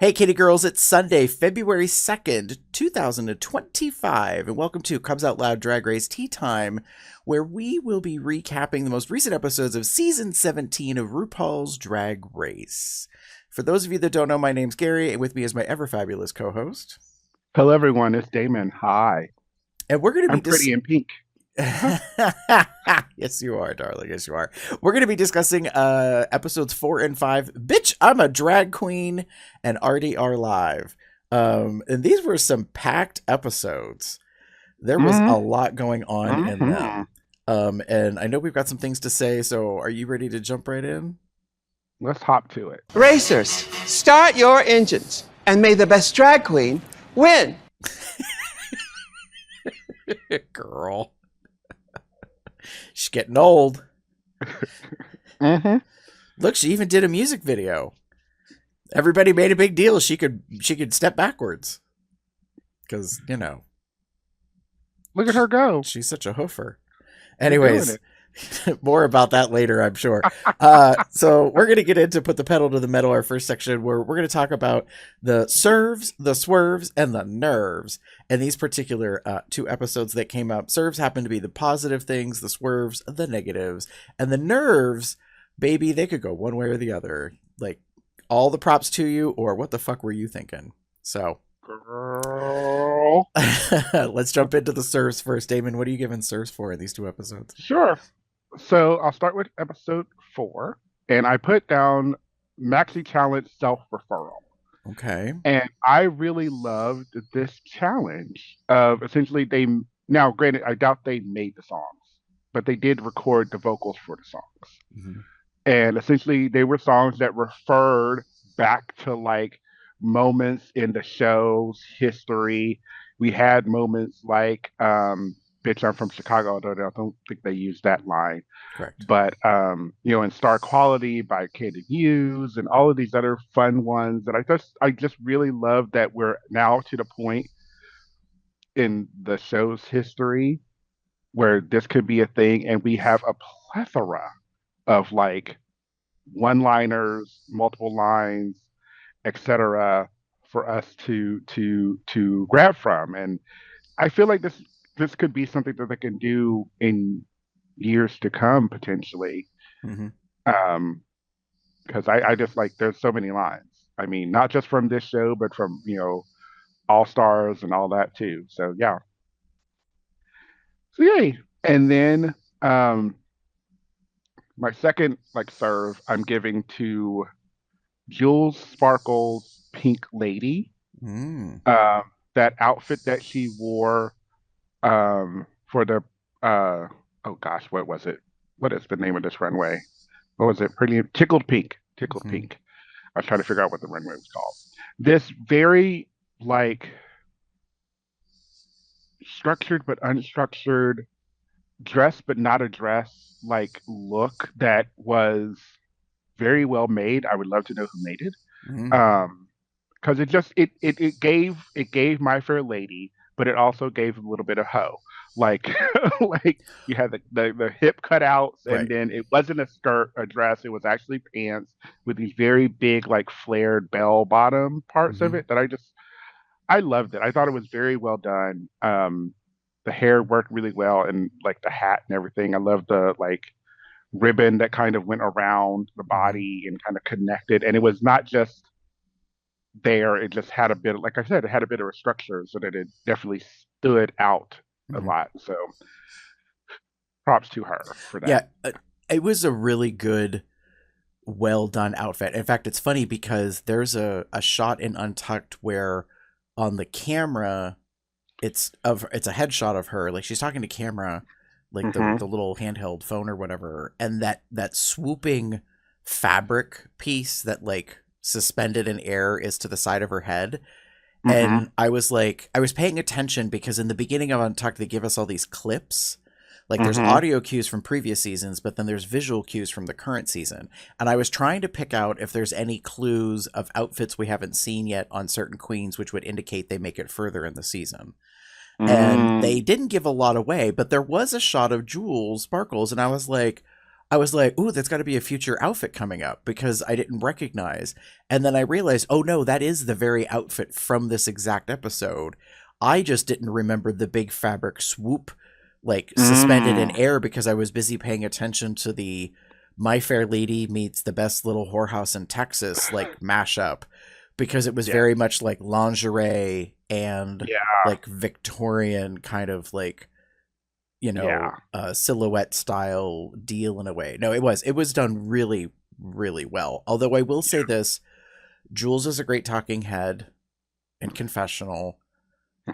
Hey, kitty girls, it's Sunday, February 2nd, 2025, and welcome to Cubs Out Loud Drag Race T-Time, where we will be recapping the most recent episodes of Season 17 of RuPaul's Drag Race. For those of you that don't know, my name's Gary, and with me is my ever-fabulous co-host. Hello, everyone. It's Damon. Hi. And we're going to be... I'm pretty in pink. Yes, you are, darling. Yes, you are. We're going to be discussing episodes 4 and 5. Bitch, I'm a drag queen and RDR live. And these were some packed episodes. There was a lot going on in them. And I know we've got some things to say. So are you ready to jump right in? Let's hop to it. Racers, start your engines and may the best drag queen win. Girl. She's getting old. Look, she even did a music video. Everybody made a big deal. She could step backwards. Because, you know. Look at her go. She's such a hoofer. Anyways, more about that later, I'm sure. So we're going to get into Put the Pedal to the Metal, our first section, where we're going to talk about the serves, the swerves, and the nerves. And these particular two episodes that came up, serves happen to be the positive things, the swerves, the negatives. And the nerves, baby, they could go one way or the other. Like, all the props to you, or what the fuck were you thinking? So, girl. Let's jump into the serves first. Damon, what are you giving serves for in these two episodes? Sure. So I'll start with episode 4, and I put down Maxi Challenge Self-Referral. Okay. And I really loved this challenge of essentially now granted, I doubt they made the songs, but they did record the vocals for the songs. Mm-hmm. And essentially they were songs that referred back to like moments in the show's history. We had moments like Bitch, I'm from Chicago, although I don't think they used that line. Correct. But in Star Quality by Candy Muse and all of these other fun ones that I just really love that we're now to the point in the show's history where this could be a thing, and we have a plethora of like one-liners, multiple lines, etc., for us to grab from. And I feel like this could be something that they can do in years to come potentially. Because I just like, there's so many lines. I mean, not just from this show, but from All Stars and all that too. So yeah. So yay. And then my second like serve I'm giving to Jules Sparkle's Pink Lady. That outfit that she wore for the oh gosh, what was it? What is the name of this runway? What was it? Pretty Tickled Pink. Pink. I was trying to figure out what the runway was called. This very like structured but unstructured, dress but not a dress like look that was very well made. I would love to know who made it. Because it gave My Fair Lady, but it also gave a little bit of hoe. Like like you had the hip cutouts, and right. Then it wasn't a skirt, a dress. It was actually pants with these very big like flared bell bottom parts of it that I loved it. I thought it was very well done. The hair worked really well, and like the hat and everything. I loved the like ribbon that kind of went around the body and kind of connected, and it was not just there. It just had a bit of, like I said, it had a bit of a structure so that it definitely stood out a lot. So props to her for that. Yeah, it was a really good, well done outfit. In fact, it's funny because there's a shot in Untucked where on the camera it's a headshot of her, like she's talking to camera, like the little handheld phone or whatever, and that swooping fabric piece that like suspended in air is to the side of her head. And I was paying attention because in the beginning of Untucked, they give us all these clips. Like there's audio cues from previous seasons, but then there's visual cues from the current season. And I was trying to pick out if there's any clues of outfits we haven't seen yet on certain queens, which would indicate they make it further in the season. And they didn't give a lot away, but there was a shot of Jules Sparkles, and I was like, I was like, ooh, that's got to be a future outfit coming up because I didn't recognize. And then I realized, oh no, that is the very outfit from this exact episode. I just didn't remember the big fabric swoop, like suspended in air, because I was busy paying attention to the My Fair Lady meets the best little whorehouse in Texas, like mashup, because it was very much like lingerie and like Victorian kind of like, silhouette style deal in a way. No, it was done really, really well. Although I will say this, Jules is a great talking head in confessional.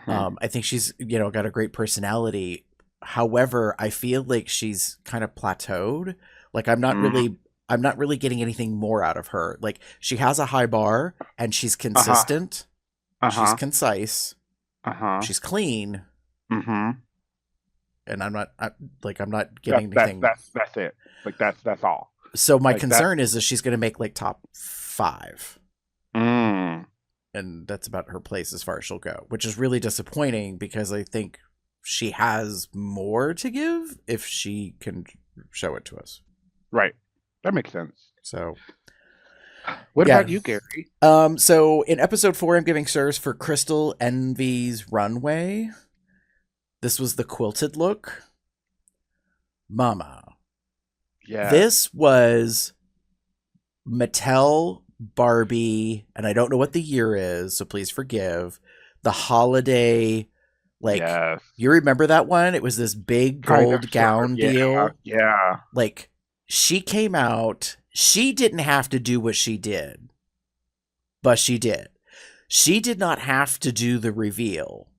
I think she's, got a great personality. However, I feel like she's kind of plateaued. Like I'm not really getting anything more out of her. Like she has a high bar and she's consistent. She's concise. She's clean. And I'm not getting anything. That's it. Like that's all. So my concern is that she's going to make like top 5. And that's about her place as far as she'll go, which is really disappointing because I think she has more to give if she can show it to us. Right. That makes sense. So what about you, Gary? So in episode 4, I'm giving stars for Crystal Envy's runway. This was the quilted look. Mama. Yeah. This was Mattel Barbie, and I don't know what the year is, so please forgive. The holiday, you remember that one? It was this big gold gown deal. Yeah. Like, she came out, she didn't have to do what she did, but she did. She did not have to do the reveal.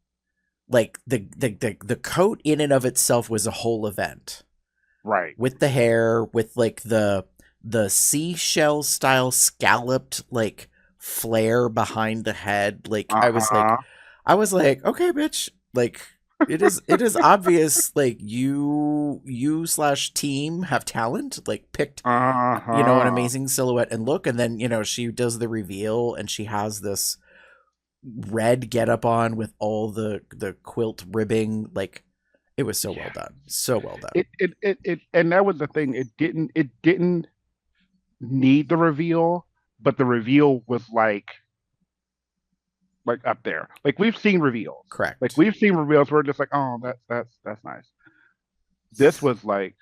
Like, the coat in and of itself was a whole event. Right. With the hair, with like the seashell style scalloped like flare behind the head. Like I was like, okay, bitch. Like it is obvious. Like you / team have talent. Like picked, an amazing silhouette and look, and then she does the reveal and she has this red getup on with all the quilt ribbing. Like it was so well done, so well done. It and that was the thing. It didn't need the reveal, but the reveal was like up there. Like we've seen reveals, correct? Like we've seen reveals where we're just like, oh, that's nice. This was like,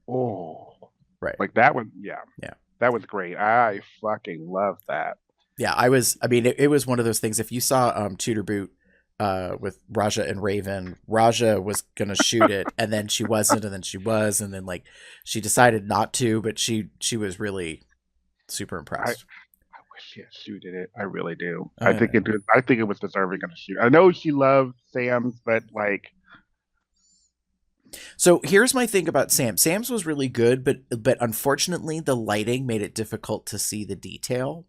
oh, right. Like that was that was great. I fucking love that. Yeah, it was one of those things. If you saw Tudor Boot with Raja and Raven, Raja was gonna shoot it and then she wasn't, and then she was, and then like she decided not to, but she was really super impressed. I wish she had shooted it. I really do. I think it was deserving of a shoot. I know she loved Sam's, but like. So here's my thing about Sam. Sam's was really good, but unfortunately the lighting made it difficult to see the detail.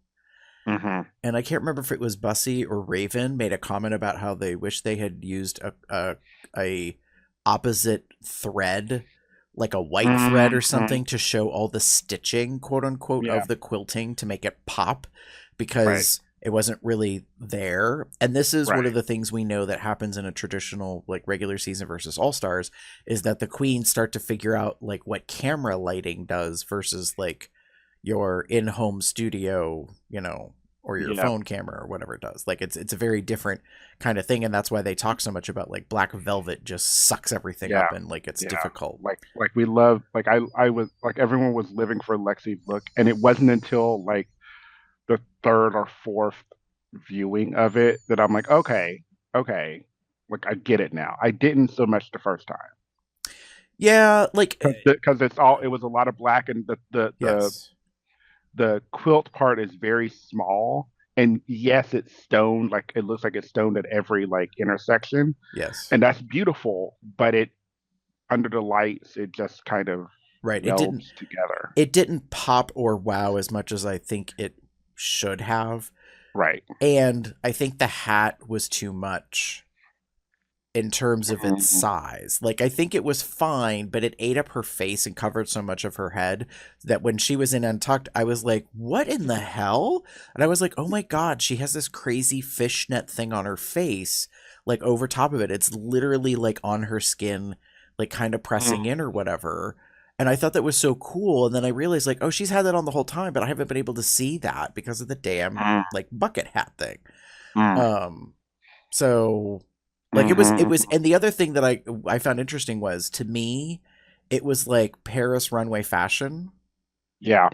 And I can't remember if it was Bussy or Raven made a comment about how they wish they had used a opposite thread, like a white thread or something, to show all the stitching, quote unquote, of the quilting to make it pop, because it wasn't really there. And this is one of the things we know that happens in a traditional like regular season versus All Stars, is that the queens start to figure out like what camera lighting does versus like your in-home studio, or your phone camera or whatever it does. Like it's a very different kind of thing, and that's why they talk so much about like Black Velvet just sucks everything up and like it's difficult. Like we love, like I was like, everyone was living for Lexi's look, and it wasn't until like the 3rd or 4th viewing of it that I'm like, okay, like I get it now. I didn't so much the first time. Yeah, like because it was a lot of black, and the quilt part is very small, and yes, it's stoned. Like it looks like it's stoned at every like intersection. Yes, and that's beautiful. But it under the lights, it just kind of melds together. It didn't pop or wow as much as I think it should have. Right, and I think the hat was too much in terms of its size. Like I think it was fine, but it ate up her face and covered so much of her head that when she was in Untucked, I was like, what in the hell? And I was like, oh my God, she has this crazy fishnet thing on her face, like over top of it. It's literally like on her skin, like kind of pressing in or whatever. And I thought that was so cool. And then I realized, like, oh, she's had that on the whole time, but I haven't been able to see that because of the damn Mm, like bucket hat thing. mm, So like it was, and the other thing that I found interesting was, to me, it was like Paris runway fashion, yeah,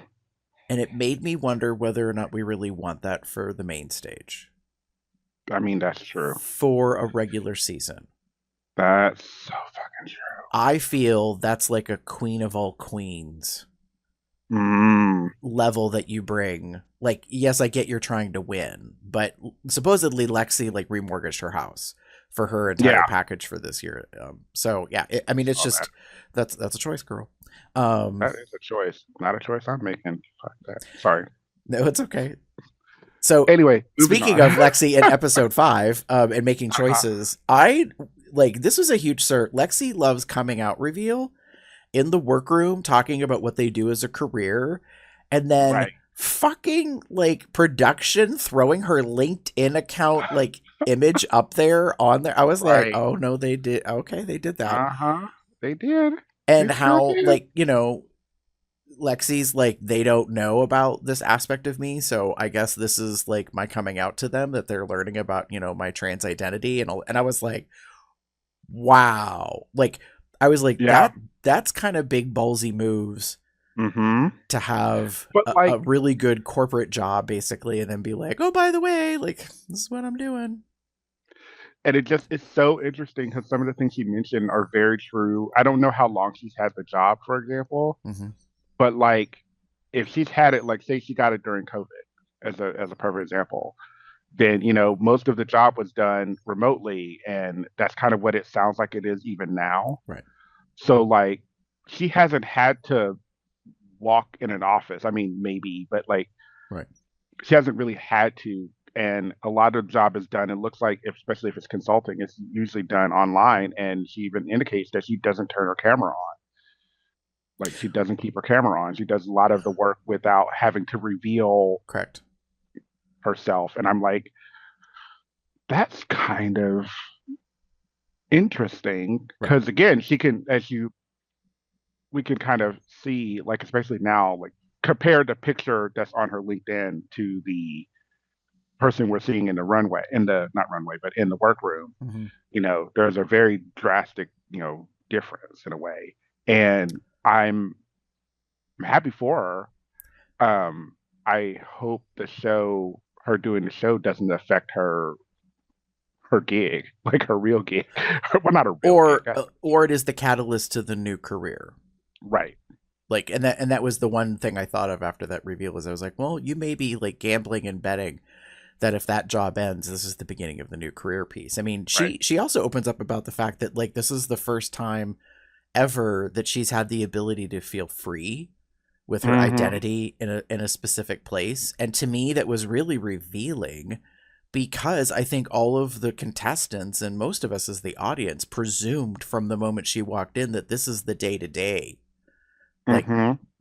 and it made me wonder whether or not we really want that for the main stage I mean that's true. for a regular season. That's so fucking true. I feel that's like a queen of all queens Mm, level that you bring. Like, yes, I get you're trying to win, but supposedly Lexi like remortgaged her house for her entire yeah, package for this year. So yeah, I mean, it's saw just that. that's a choice, girl. That is a choice, not a choice I'm making. Fuck that. Sorry. No, it's okay. So Anyway, moving speaking on. of Lexi in episode 5, and making choices, I like, this was a huge cert. Lexi loves coming out reveal in the workroom, talking about what they do as a career, and then Right. fucking like production throwing her LinkedIn account like image up there on there. I was like, Right. oh no, they did. Okay, they did that. They did. And They sure how, did. like, you know, Lexi's like, they don't know about this aspect of me, so I guess this is like my coming out to them, that they're learning about, you know, my trans identity and all. And I was like, wow. Like, I was like, Yeah. that's kind of big ballsy moves Mm-hmm. to have But a really good corporate job basically, and then be like, oh, by the way, like, this is what I'm doing. And it's so interesting because some of the things you mentioned are very true. I don't know how long she's had the job, for example, Mm-hmm. but like if she's had it, like say she got it during COVID as a perfect example, then you know most of the job was done remotely, and that's kind of what it sounds like it is even now. Right. So like she hasn't had to walk in an office. I mean, maybe, but like Right. she hasn't really had to. And a lot of the job is done. It looks like, especially if it's consulting, it's usually done online. And she even indicates that she doesn't turn her camera on. Like she doesn't keep her camera on. She does a lot of the work without having to reveal Correct. herself. And I'm like, that's kind of interesting Right. because again, she can, we can kind of see, like especially now, like compare the picture that's on her LinkedIn to the person we're seeing in the runway, in the not runway, but in the workroom. Mm-hmm. You know, there's a very drastic, you know, difference in a way, and I'm happy for her. I hope her doing the show, doesn't affect her gig, like her real gig. Well, not a real gig, Or it is the catalyst to the new career. right? Like, and that was the one thing I thought of after that reveal, was I was like, well, you may be like gambling and betting that if that job ends, this is the beginning of the new career piece. I mean, she also opens up about the fact that like this is the first time ever that she's had the ability to feel free with her identity in a specific place. And to me, that was really revealing, because I think all of the contestants and most of us as the audience presumed from the moment she walked in that this is the day-to-day. Like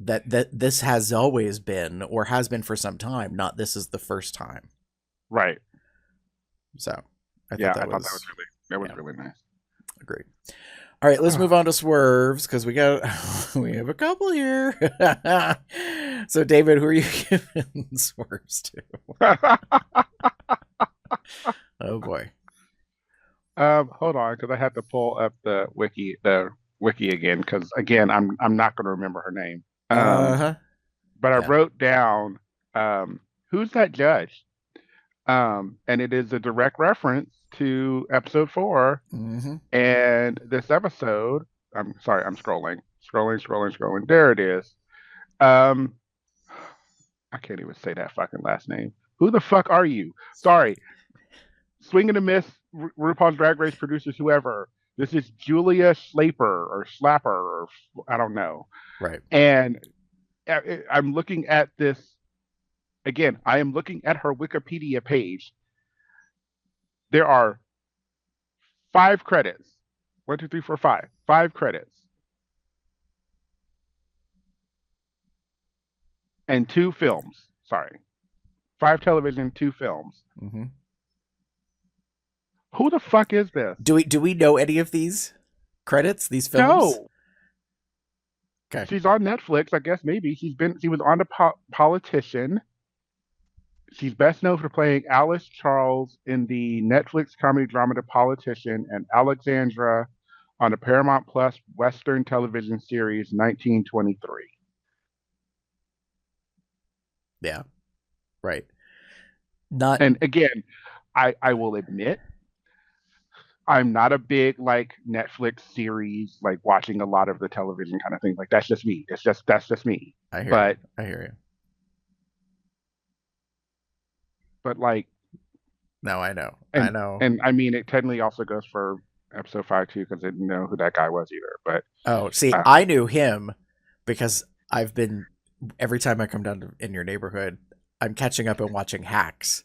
that this has always been, or has been for some time, not this is the first time. Right. So I thought that was really nice. Agreed. All right, let's move on to swerves, because we have a couple here. So David, who are you giving swerves to? Oh boy. Hold on, because I had to pull up the wiki again, because again, I'm not going to remember her name. But I wrote down, who's that judge? And it is a direct reference to episode 4. And this episode, I'm sorry, I'm scrolling. There it is. I can't even say that fucking last name. Who the fuck are you? Sorry. Swing and a miss, RuPaul's Drag Race producers, whoever. This is Julia Schlaper or Slapper, or I don't know. Right. And I'm looking at this again. I am looking at her Wikipedia page. There are 5 credits. 1, 2, 3, 4, 5. 5 credits. And 2 films. Sorry. 5 television, 2 films. Who the fuck is this? Do we know any of these credits, these films? No. Okay. She's on Netflix, I guess. Maybe she was on the Politician. She's best known for playing Alice Charles in the Netflix comedy drama The Politician and Alexandra on the Paramount Plus Western television series 1923. Yeah. Right. Not And again, I will admit, I'm not a big like Netflix series, like watching a lot of the television kind of thing. Like that's just me. That's just me. I hear But you. I hear you. like No, I know. and I know. and I mean it technically also goes for episode 5 too because I didn't know who that guy was either. But Oh, see, uh, I knew him because I've been every time I come down to in your neighborhood, I'm catching up and watching Hacks,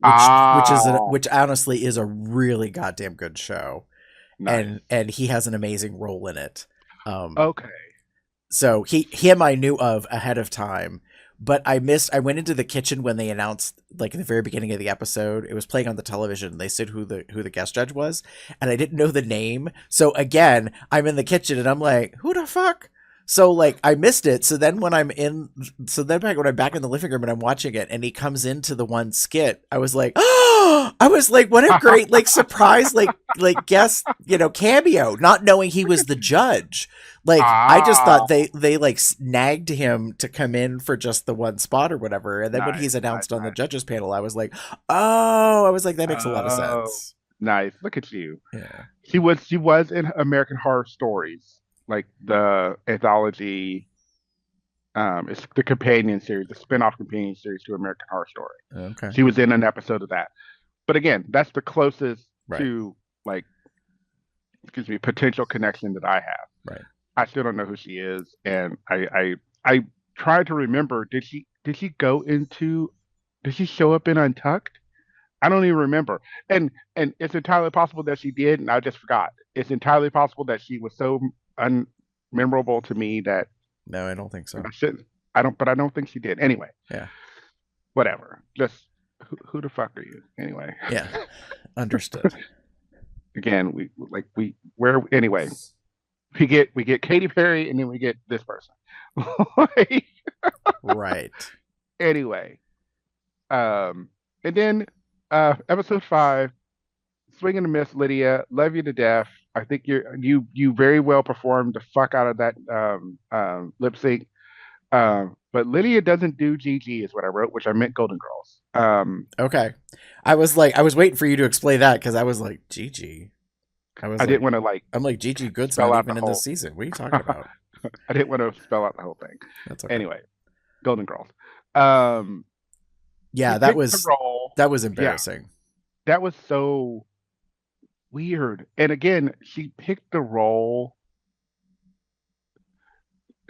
ah, which honestly is a really goddamn good show, nice. and he has an amazing role in it. Okay. So him I knew of ahead of time, but I went into the kitchen when they announced, like, at the very beginning of the episode. It was playing on the television. They said who the guest judge was, and I didn't know the name. So again, I'm in the kitchen and I'm like, who the fuck? So like I missed it. So then when I'm back in the living room and I'm watching it and he comes into the one skit, I was like, oh, I was like, what a great like surprise, like guest, cameo, not knowing he was the judge. Like I just Ah, thought they like snagged him to come in for just the one spot or whatever. And then when nice, he's nice, announced on the nice. judges panel, I was like, oh, I was like, that makes a lot of Oh, sense. nice. Look at you. Yeah. She was in American Horror Stories, like the anthology. It's the companion series, the spin-off companion series to American Horror Story. Okay. She was in an episode of that. But again, that's the closest Right. to like, excuse me, potential connection that I have. Right. I still don't know who she is, and I tried to remember. Did she go into? Did she show up in Untucked? I don't even remember. And it's entirely possible that she did, and I just forgot. It's entirely possible that she was so unmemorable to me that No, I don't think so. I shouldn't. I don't, but I don't think she did. Anyway, Yeah. whatever. Just who the fuck are you? Anyway. Yeah. Understood. Again, where anyway. We get Katy Perry, and then we get this person. Like, Right. anyway, and then episode 5, Swing and a Miss, Lydia, love you to death. I think you very well performed the fuck out of that lip sync. But Lydia doesn't do GG is what I wrote, which I meant Golden Girls. Okay. I was waiting for you to explain that because I was like, GG. I didn't want to like I'm like, Gigi Good's spell not out even the in whole. this season. What are you talking about? I didn't want to spell out the whole thing. That's okay. Anyway, Golden Girls. Yeah, She that picked was the role. embarrassing. That was so weird. And again, she picked the role.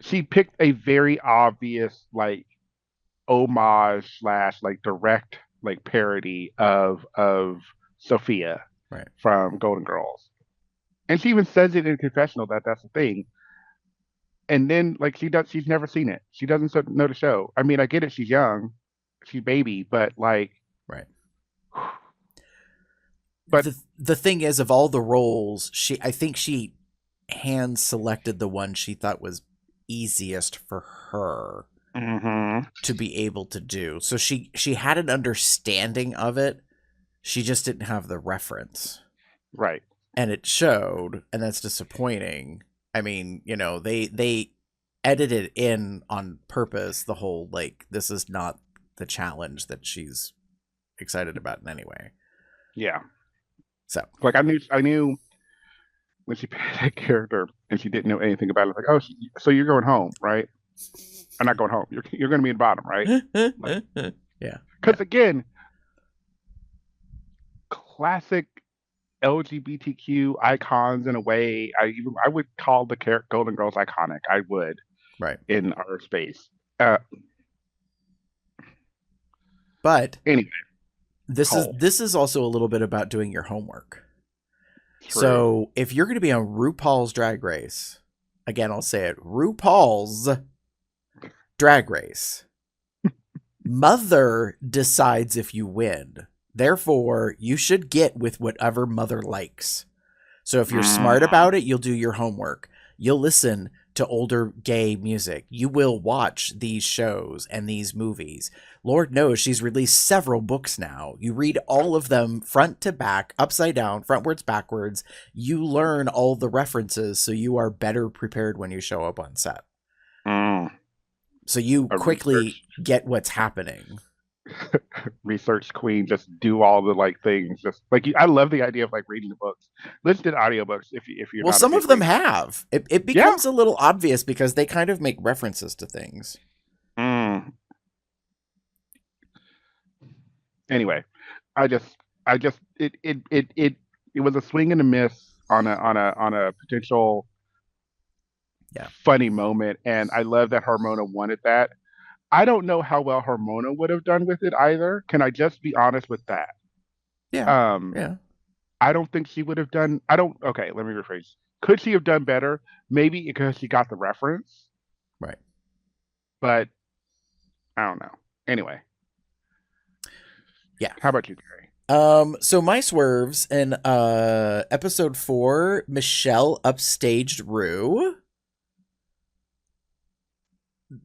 She picked a very obvious like homage slash like direct like parody of Sophia Right. from Golden Girls. And she even says it in confessional that that's the thing. And then like she's never seen it. She doesn't know the show. I mean, I get it. She's young, she's baby, but like, Right. But the thing is, of all the roles, I think she hand selected the one she thought was easiest for her to be able to do. So she had an understanding of it. She just didn't have the reference. right. And it showed, and that's disappointing. I mean, they edited in on purpose the whole, like, this is not the challenge that she's excited about in any way. Yeah. So, Like I knew when she picked that character and she didn't know anything about it. Like, oh, so you're going home, right? I'm not going home. You're going to be in the bottom, right? Like, yeah. because again, classic LGBTQ icons in a way. I would call the Golden Girls iconic. I would, Right. in our space. But anyway, this is also a little bit about doing your homework. true. So if you're going to be on RuPaul's Drag Race, again, I'll say it, RuPaul's Drag Race, Mother decides if you win. Therefore, you should get with whatever Mother likes. So if you're smart about it, you'll do your homework. You'll listen to older gay music. You will watch these shows and these movies. Lord knows she's released several books now. You read all of them front to back, upside down, frontwards, backwards. You learn all the references so you are better prepared when you show up on set. So you quickly get what's happening. Research queen, just do all the like things. Just like I love the idea of like reading the books. Listen to audiobooks if you're well, not some of them have. It becomes a little obvious because they kind of make references to things. Anyway, it was a swing and a miss on a potential funny moment, and I love that Harmona wanted that. I don't know how well Harmona would have done with it either. Can I just be honest with that? Yeah. I don't think she would have done. Okay, let me rephrase. Could she have done better? Maybe because she got the reference. Right. But I don't know. Anyway. Yeah. How about you, Gary? So my swerves in episode 4, Michelle upstaged Rue.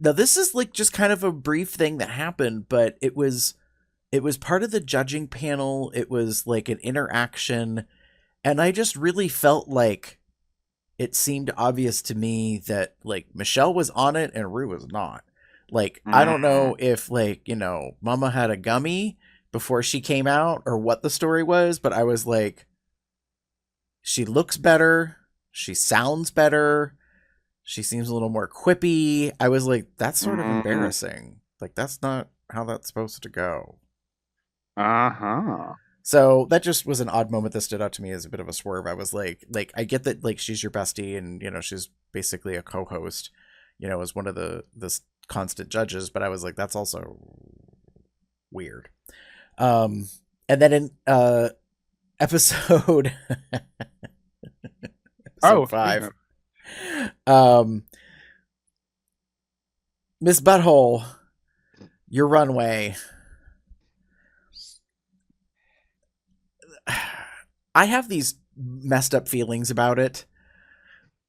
Now this is like just kind of a brief thing that happened, but it was part of the judging panel. It was like an interaction, and I just really felt like it seemed obvious to me that like Michelle was on it and Rue was not. Like I don't know if like, Mama had a gummy before she came out or what the story was, but I was like, she looks better, she sounds better, she seems a little more quippy. I was like, that's sort of embarrassing. Like, that's not how that's supposed to go. So that just was an odd moment that stood out to me as a bit of a swerve. I was like, I get that, like, she's your bestie and, she's basically a co-host, as one of the constant judges, but I was like, that's also weird. And then in episode 5, Miss Butthole, your runway. I have these messed up feelings about it.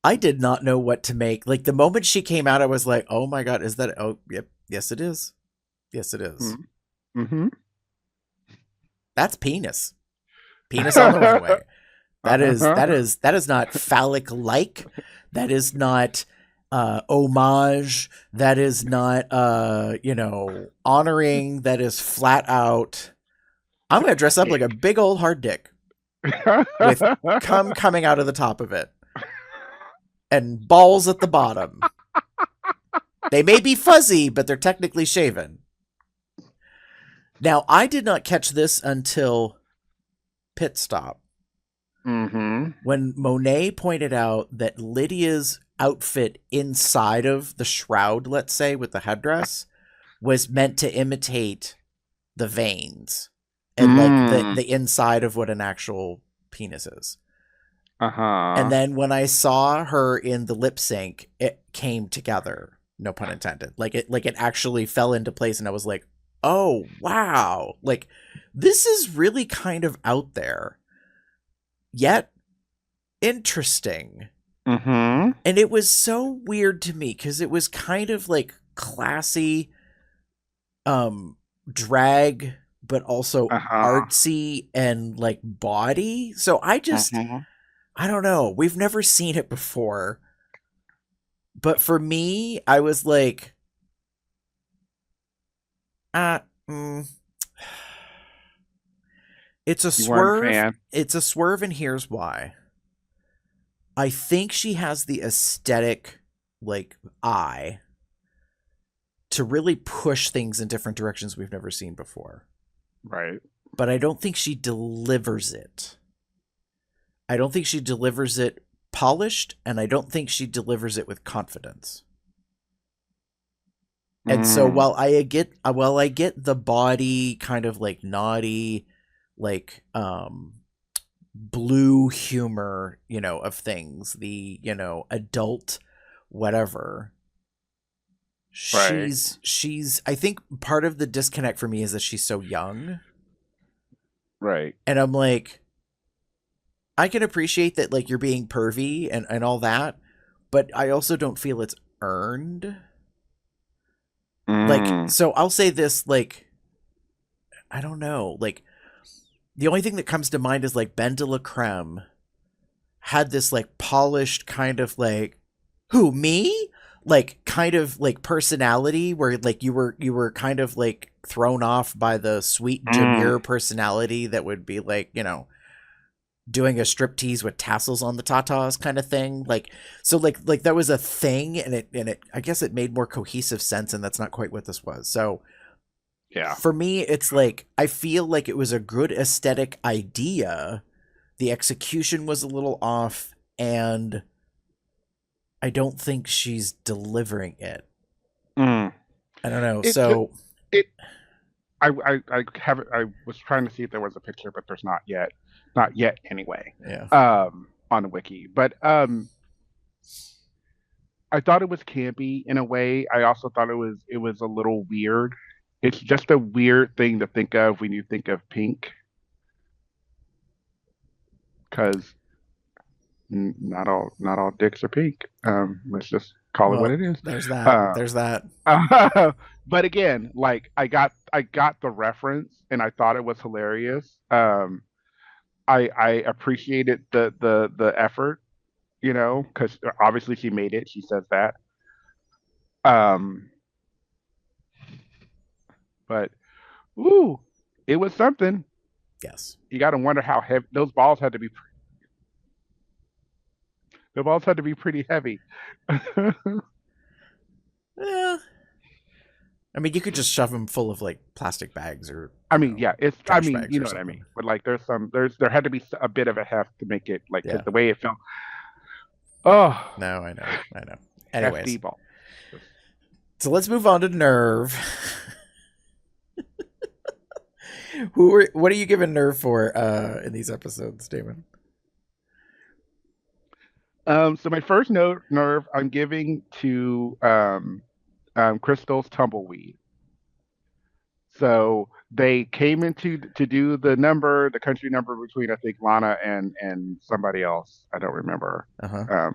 I did not know what to make. Like the moment she came out, I was like, oh my God, is that? Oh, yep. Yes, it is. Yes, it is. That's penis. Penis on the runway. That is not phallic-like. That is not homage. That is not honoring. That is flat out. I'm gonna dress up like a big old hard dick with cum coming out of the top of it and balls at the bottom. They may be fuzzy, but they're technically shaven. Now, I did not catch this until pit stop. When Monet pointed out that Lydia's outfit inside of the shroud, let's say, with the headdress, was meant to imitate the veins and like the inside of what an actual penis is. And then when I saw her in the lip sync, it came together. No pun intended. Like it actually fell into place, and I was like, oh, wow. Like, this is really kind of out there, yet interesting. And it was so weird to me because it was kind of like classy drag, but also artsy and like body. So I just, I don't know. We've never seen it before. But for me, I was like, it's a swerve. It's a swerve, and here's why. I think she has the aesthetic, like, eye to really push things in different directions we've never seen before. Right. But I don't think she delivers it. I don't think she delivers it polished, and I don't think she delivers it with confidence. And so while I get the body kind of like naughty, like blue humor, of things, the adult whatever. Right. She's I think part of the disconnect for me is that she's so young. Right. And I'm like, I can appreciate that, like, you're being pervy and all that, but I also don't feel it's earned. Like, Mm. so I'll say this, like, I don't know, like, the only thing that comes to mind is like Ben de la Creme had this like polished kind of like, who, me? Like kind of like personality where like you were kind of like thrown off by the sweet Mm. demure personality that would be like, you know, doing a striptease with tassels on the tatas kind of thing. Like, so like that was a thing, and it I guess it made more cohesive sense, and that's not quite what this was. So Yeah. for me, it's like I feel like it was a good aesthetic idea. The execution was a little off, and I don't think she's delivering it. Mm. I don't know. It just So it. I haven't. I was trying to see if there was a picture, but there's not yet. Not yet, anyway. yeah. On the wiki, but I thought it was campy in a way. I also thought it was a little weird. It's just a weird thing to think of when you think of pink, because not all dicks are pink. Let's just call it what Well, it is. there's that. Uh, There's that. but again, like I got the reference and I thought it was hilarious. I appreciated the effort, you know, because obviously she made it. She says that. Um, but ooh, it was something. Yes. You got to wonder how heavy those balls had to be. The balls had to be pretty heavy. Yeah. I mean, you could just shove them full of like plastic bags or I mean, yeah, it's. I trash mean, bags you or know what I something. mean. But like, there had to be a bit of a heft to make it like, because Yeah. the way it felt. Oh, No, I know. FD Anyways, ball. so let's move on to Nerve. What are you giving Nerve for in these episodes, Damon? So my first nerve I'm giving to Crystal's tumbleweed. So they came into to do the country number between I think Lana and somebody else. I don't remember. Uh-huh.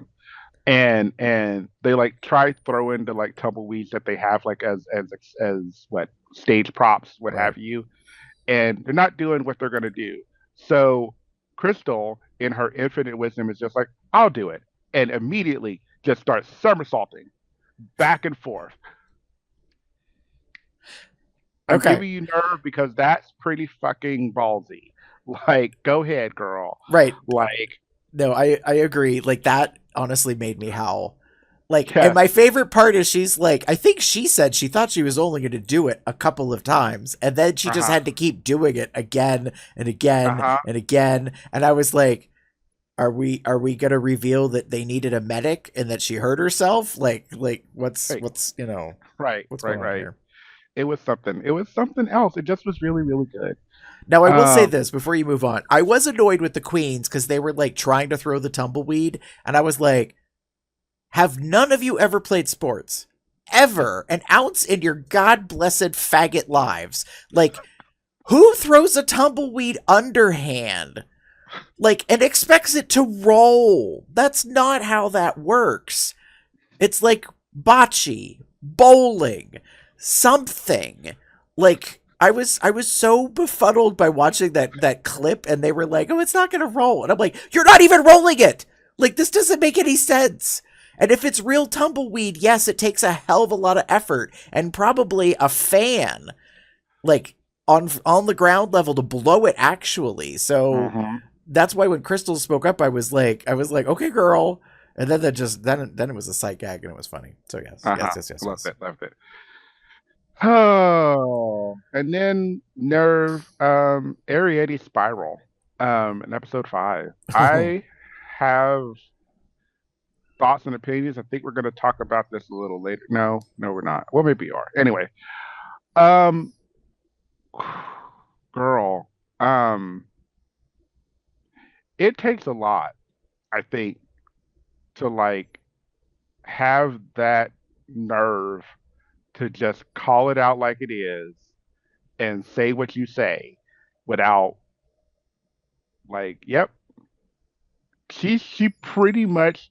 And they like try throwing the like tumbleweeds that they have like as what stage props, what Right. have you, and they're not doing what they're gonna do. So Crystal, in her infinite wisdom, is just like, I'll do it, and immediately just starts somersaulting back and forth. I'm Okay. giving you nerve because that's pretty fucking ballsy. Like, go ahead, girl. Right. Like, No, I agree. Like that honestly made me howl. Like, and yes, my favorite part is she's like, I think she said she thought she was only going to do it a couple of times, and then she just uh-huh, had to keep doing it again and again uh-huh. and again. And I was like, are we going to reveal that they needed a medic and that she hurt herself? Like what's Right, you know right, what's right, going on right. here? It was something. It was something else. It just was really, really good. Now I will say Um, this before you move on. I was annoyed with the queens because they were like trying to throw the tumbleweed, and I was like, have none of you ever played sports? Ever an ounce in your god blessed faggot lives? Like, who throws a tumbleweed underhand? Like, and expects it to roll? That's not how that works. It's like bocce, bowling, something. Like, I was so befuddled by watching that clip, and they were like, "Oh, it's not gonna roll," and I'm like, "You're not even rolling it! Like, this doesn't make any sense." And if it's real tumbleweed, yes, it takes a hell of a lot of effort and probably a fan, like on the ground level to blow it actually. So mhm. that's why when Crystal spoke up, I was like, okay, girl. And then then it was a sight gag and it was funny. So yes, Uh-huh. Loved yes. it, loved it. Oh, and then Nerve, Arietti Spiral, in episode 5. I have thoughts and opinions. I think we're going to talk about this a little later. No, we're not. Well, maybe we are. Anyway, um, girl, um, it takes a lot, I think, to like have that nerve to just call it out like it is and say what you say without like, yep. She pretty much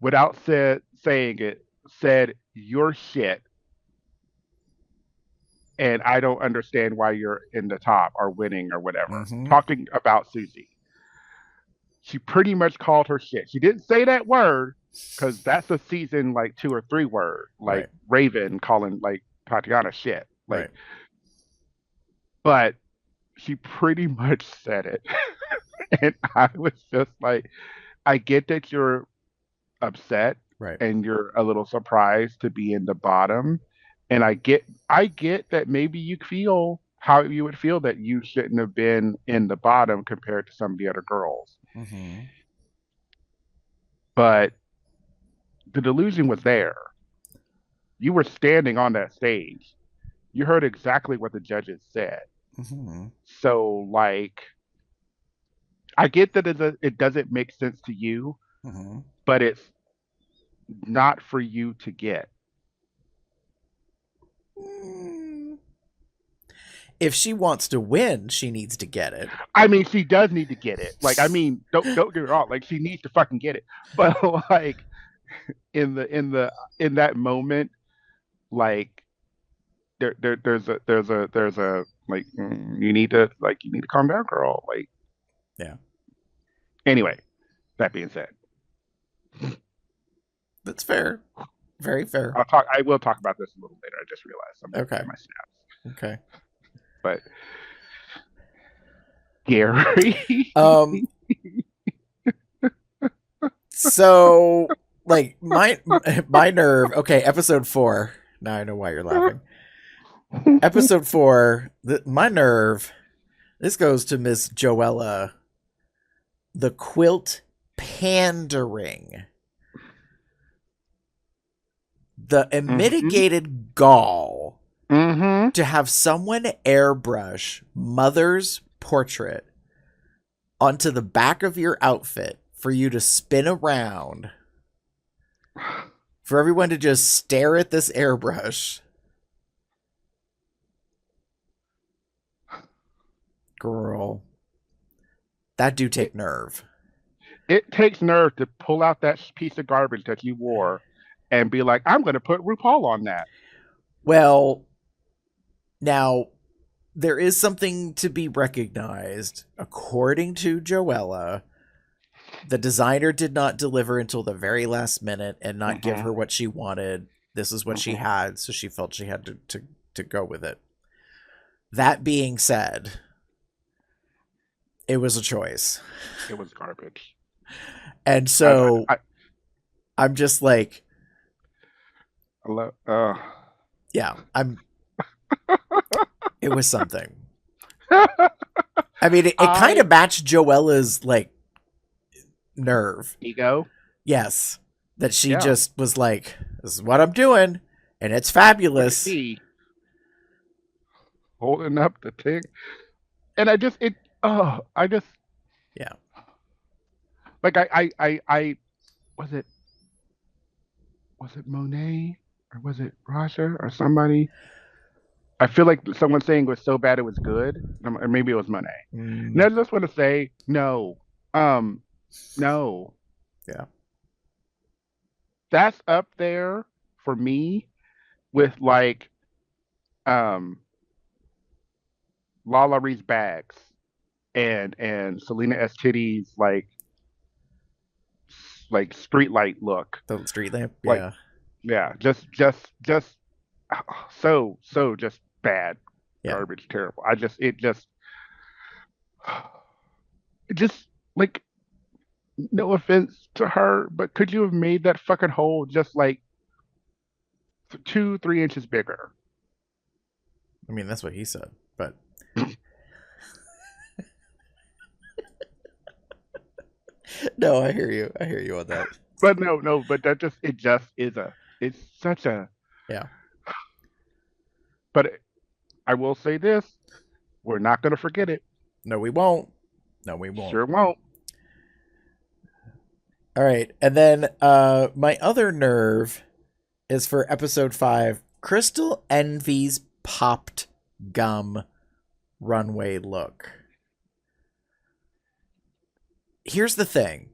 without saying it, said "you're shit," and I don't understand why you're in the top or winning or whatever. Mm-hmm. Talking about Susie, she pretty much called her shit. She didn't say that word because that's a season like 2 or 3 word, like Right. Raven calling like Tatiana shit, like. Right. But she pretty much said it, and I was just like, I get that you're upset Right. and you're a little surprised to be in the bottom, and I get that maybe you feel how you would feel that you shouldn't have been in the bottom compared to some of the other girls. Mm-hmm. But the delusion was there. You were standing on that stage. You heard exactly what the judges said. Mm-hmm. So like I get that it doesn't make sense to you, Mm-hmm. but it's not for you to get. If she wants to win, she needs to get it. I mean, she does need to get it. Like, I mean, don't get it wrong. Like, she needs to fucking get it. But like, in that moment, like, there's a like, you need to calm down, girl. Like, Yeah. anyway, that being said, That's fair. Very fair. I will talk about this a little later. I just realized I'm looking Okay. at my snaps. Okay. But Gary. So like my nerve. Okay, episode 4. Now I know why you're laughing. Episode 4. My nerve. This goes to Miss Joella. The quilt pandering. The unmitigated gall to have someone airbrush Mother's portrait onto the back of your outfit for you to spin around, for everyone to just stare at this airbrush. Girl, that do take nerve. It takes nerve to pull out that piece of garbage that you wore and be like, I'm going to put RuPaul on that. Well, now, there is something to be recognized. According to Joella, the designer did not deliver until the very last minute and not give her what she wanted. This is what she had, so she felt she had to go with it. That being said, it was a choice. It was garbage. And so I'm just like, yeah, it was something. I mean, it kind of matched Joella's like nerve. Ego? Yes. That she just was like, this is what I'm doing, and it's fabulous. Holding up the thing. And yeah. Like I was it Monet or was it Raja or somebody? I feel like someone saying it was so bad it was good, or maybe it was Monet. And I just want to say no, no. Yeah. That's up there for me with like Lala Ree's bags and Selena Estitty's like streetlight look. The street lamp. Like, yeah, just so just bad, garbage, terrible. It just like, no offense to her, but could you have made that fucking hole just like 2-3 inches bigger? I mean, that's what he said, but no, I hear you. I hear you on that. But no, but it's such a yeah. But I will say this: we're not going to forget it. No, we won't. No, we won't. Sure won't. All right, and then my other nerve is for episode 5. Crystal envies popped gum runway look. Here's the thing.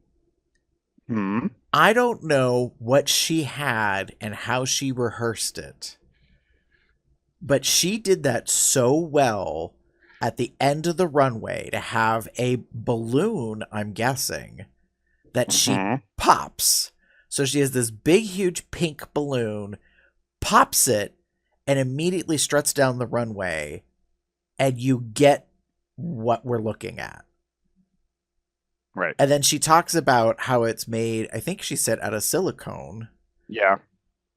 I don't know what she had and how she rehearsed it, but she did that so well at the end of the runway to have a balloon, I'm guessing, that she pops. So she has this big, huge pink balloon, pops it, and immediately struts down the runway, and you get what we're looking at. Right. And then she talks about how it's made, I think she said, out of silicone. Yeah.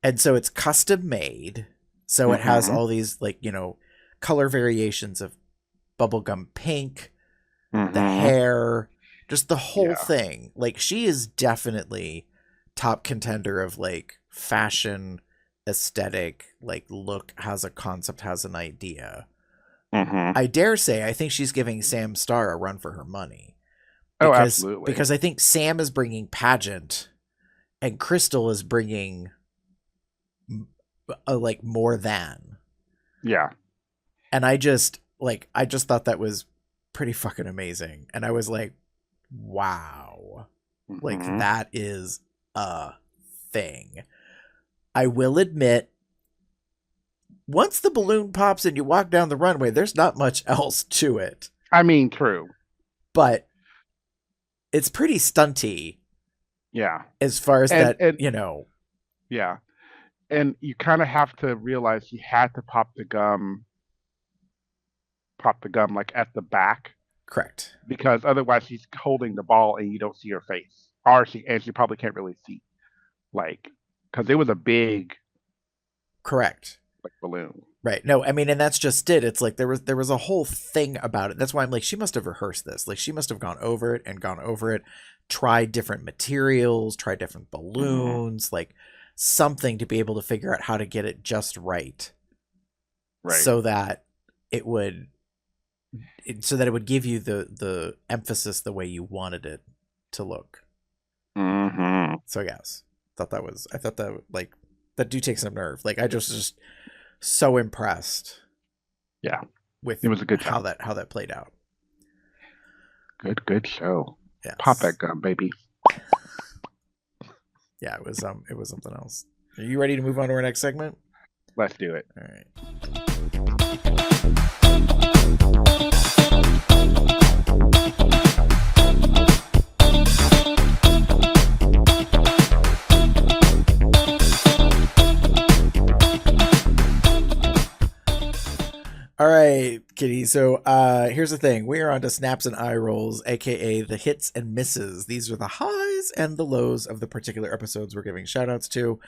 And so it's custom made. So it has all these, like, you know, color variations of bubblegum pink, the hair, just the whole thing. Like, she is definitely top contender of, like, fashion, aesthetic, like, look, has a concept, has an idea. I dare say I think she's giving Sam Starr a run for her money. Because, absolutely. Because I think Sam is bringing pageant and Crystal is bringing like more than. Yeah. And I just thought that was pretty fucking amazing. And I was like, wow. Like, that is a thing. I will admit, once the balloon pops and you walk down the runway, there's not much else to it. I mean, true. But it's pretty stunty. Yeah. As far as that, you know. Yeah. And you kind of have to realize she had to pop the gum like at the back. Correct. Because otherwise she's holding the ball and you don't see her face. Or she probably can't really see. Like, because it was a big. Correct. Like, balloon. Right. No, I mean, and that's just it. It's like there was a whole thing about it. That's why I'm like, she must have rehearsed this. Like, she must have gone over it, tried different materials, tried different balloons, like something to be able to figure out how to get it just right. Right. So that it would give you the emphasis the way you wanted it to look. So yes, I thought that like that do take some nerve. Like, I just so impressed. Yeah. With it was a good how that played out. Good show. Yes. Pop that gum, baby. Yeah, it was something else. Are you ready to move on to our next segment? Let's do it. All right. All right, Kitty. So here's the thing. We are on to snaps and eye rolls, aka the hits and misses. These are the highs and the lows of the particular episodes we're giving shout outs to,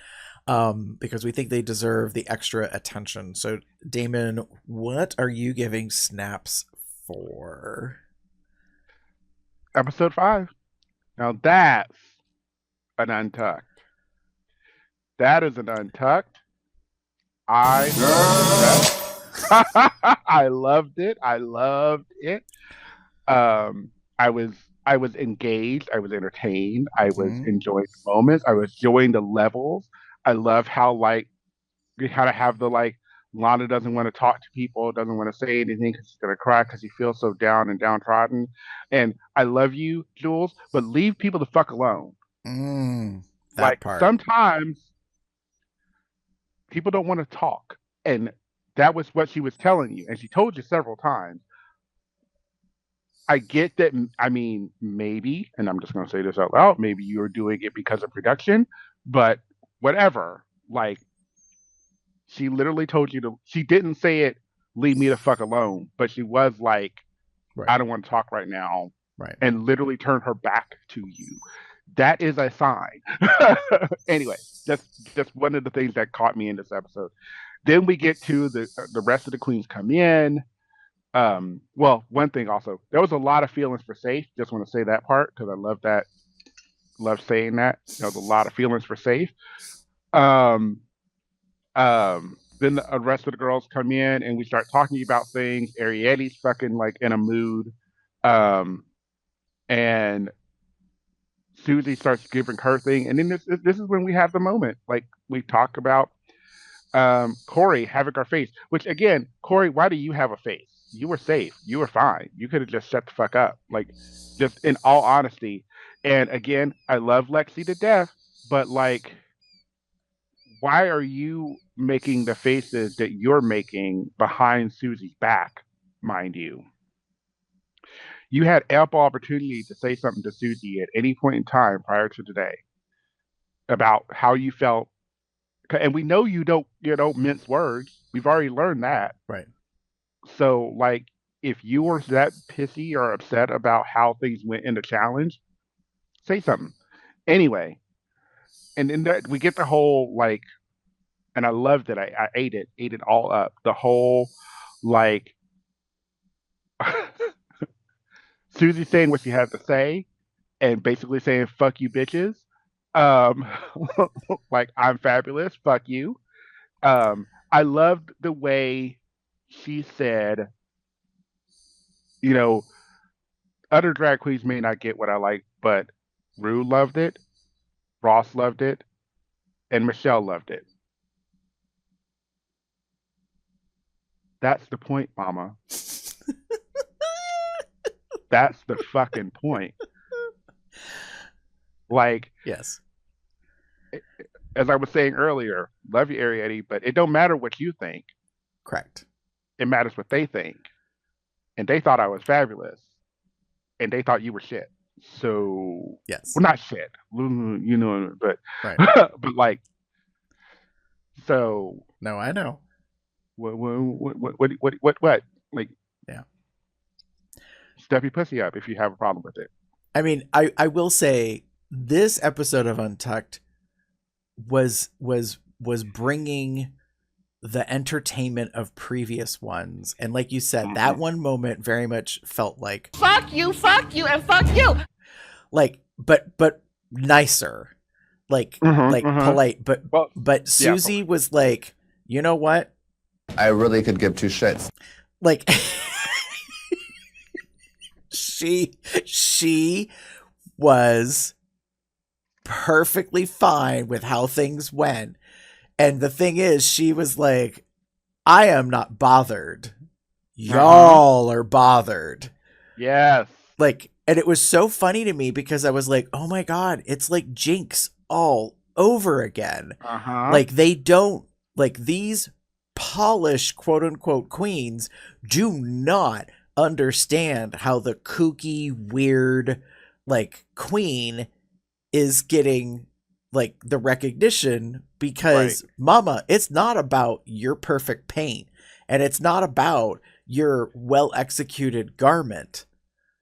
because we think they deserve the extra attention. So, Damon, what are you giving snaps for? Episode 5. Now that's an untucked. That is an untucked. I loved it. I was engaged. I was entertained. I was enjoying the moments. I was enjoying the levels. I love how, like, you kind of have the, like, Lana doesn't want to talk to people, doesn't want to say anything because she's going to cry because she feels so down and downtrodden. And I love you, Jules, but leave people the fuck alone. That like, part. Sometimes people don't want to talk. And that was what she was telling you. And she told you several times. I get that. I mean, maybe, and I'm just going to say this out loud, maybe you were doing it because of production, but whatever. Like, she literally told you to, she didn't say it, leave me the fuck alone, but she was like, I don't want to talk right now. Right. And literally turned her back to you. That is a sign. Anyway, that's one of the things that caught me in this episode. Then we get to the rest of the queens come in. Well, one thing also, there was a lot of feelings for Safe. Just want to say that part because I love that. Love saying that. There was a lot of feelings for Safe. Then the rest of the girls come in and we start talking about things. Ariette's fucking like in a mood. And Susie starts giving her thing. And then this is when we have the moment. Like, we talk about Corey having our face, which again, Corey, why do you have a face? You were safe. You were fine. You could have just shut the fuck up. Like, just in all honesty. And again, I love Lexi to death, but like, why are you making the faces that you're making behind Susie's back, mind you? You had ample opportunity to say something to Susie at any point in time prior to today about how you felt, and we know you don't mince words. We've already learned that. Right. So like, if you were that pissy or upset about how things went in the challenge, say something. Anyway, and then that we get the whole like, and I loved it. I ate it all up. The whole like Susie saying what she had to say and basically saying "fuck you, bitches." Um, like I'm fabulous. Fuck you. I loved the way she said, you know, other drag queens may not get what I like, but Rue loved it, Ross loved it, and Michelle loved it. That's the point, Mama. That's the fucking point. Like, Yes. as I was saying earlier, love you, Arietti, but it don't matter what you think. Correct. It matters what they think. And they thought I was fabulous. And they thought you were shit. So, Yes. well, not shit, you know, but Right. but like, so No, I know. what? Like, Yeah. step your pussy up if you have a problem with it. I mean, I will say this episode of Untucked was bringing the entertainment of previous ones, and like you said, that one moment very much felt like fuck you, and fuck you. Like, but nicer, like polite. But Susie was like, you know what? I really could give two shits. Like, she was perfectly fine with how things went. And the thing is, she was like, I am not bothered. Y'all are bothered. Yes. Like, and it was so funny to me because I was like, oh my God, it's like Jinx all over again. Like, they don't, like, these polished quote unquote queens do not understand how the kooky, weird, like, queen is getting like the recognition because mama, it's not about your perfect paint and it's not about your well executed garment.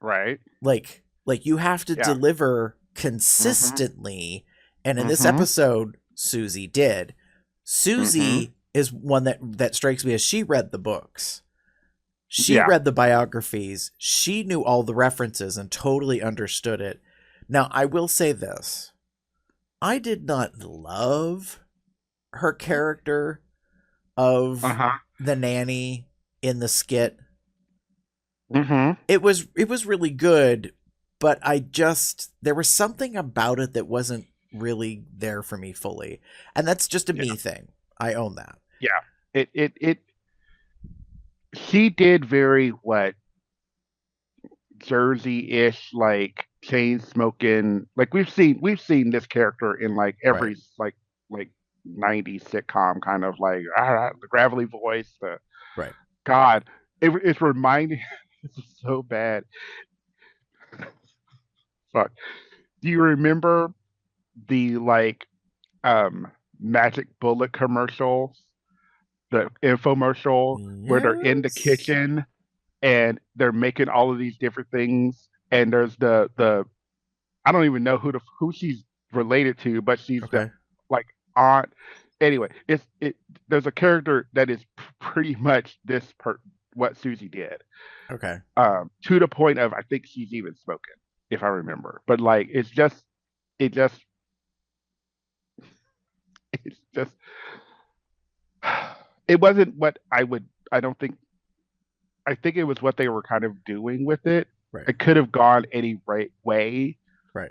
Right. Like you have to deliver consistently. And in this episode, Susie did. Susie is one that strikes me as she read the books. She read the biographies. She knew all the references and totally understood it. Now, I will say this. I did not love her character of the nanny in the skit. It was really good, but there was something about it that wasn't really there for me fully. And that's just a me thing. I own that. Yeah. She did very what Jersey-ish, like chain smoking. Like we've seen this character in like every like 90s sitcom, kind of like the gravelly voice. God, it's reminding. This is so bad. Fuck. Do you remember the like Magic Bullet commercials? The infomercial where they're in the kitchen and they're making all of these different things, and there's the I don't even know who she's related to, but she's the like aunt. Anyway, there's a character that is pretty much what Susie did. Okay. To the point of I think she's even spoken, if I remember. But like it's just it wasn't what I don't think. I think it was what they were kind of doing with it. It could have gone any way.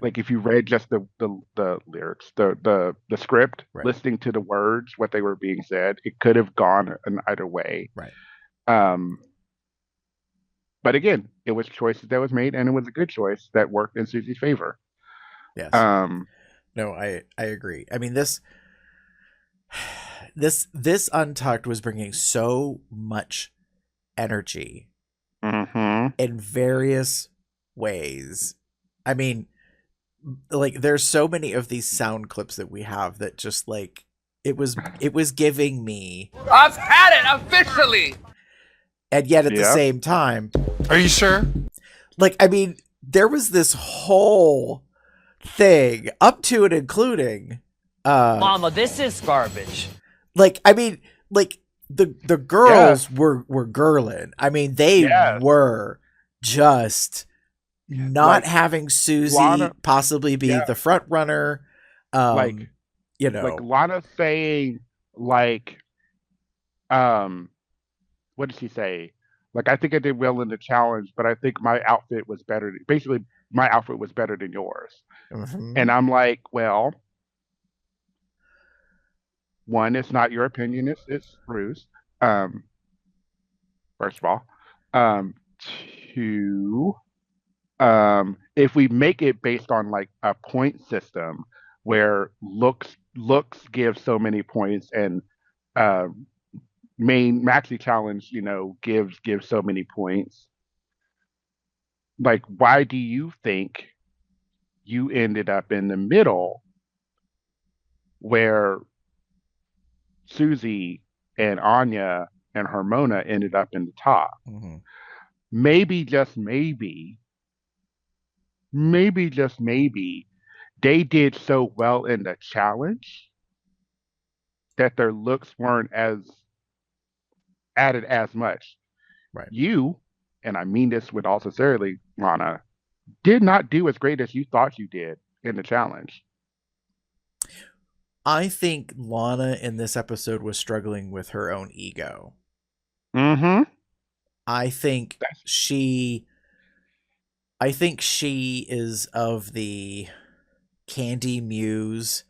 Like if you read just the lyrics, the script, listening to the words, what they were being said, it could have gone in either way. But again, it was choices that was made, and it was a good choice that worked in Susie's favor. Yes. No, I agree. I mean, this Untucked was bringing so much energy in various ways. I mean, like, there's so many of these sound clips that we have that just like it was giving me, I've had it officially. and yet at the same time, Are you sure? like, I mean, there was this whole thing up to and including Mama, this is garbage. like, I mean, like, the girls were girling. I mean, they were just not having Susie Lana, possibly be the front runner. Like, you know, like Lana saying, like, what did she say? Like, I think I did well in the challenge, but I think my outfit was better. Basically, my outfit was better than yours. And I'm like, well, one, it's not your opinion, it's Bruce. First of all. Two, if we make it based on like a point system where looks give so many points and main maxi challenge, gives so many points. Like, why do you think you ended up in the middle where Susie and Anya and Harmona ended up in the top? Maybe, just maybe, just maybe, they did so well in the challenge that their looks weren't as added as much. Right. You, and I mean this with all sincerity, Lana, did not do as great as you thought you did in the challenge. I think Lana in this episode was struggling with her own ego. I think she is of the Candy Muse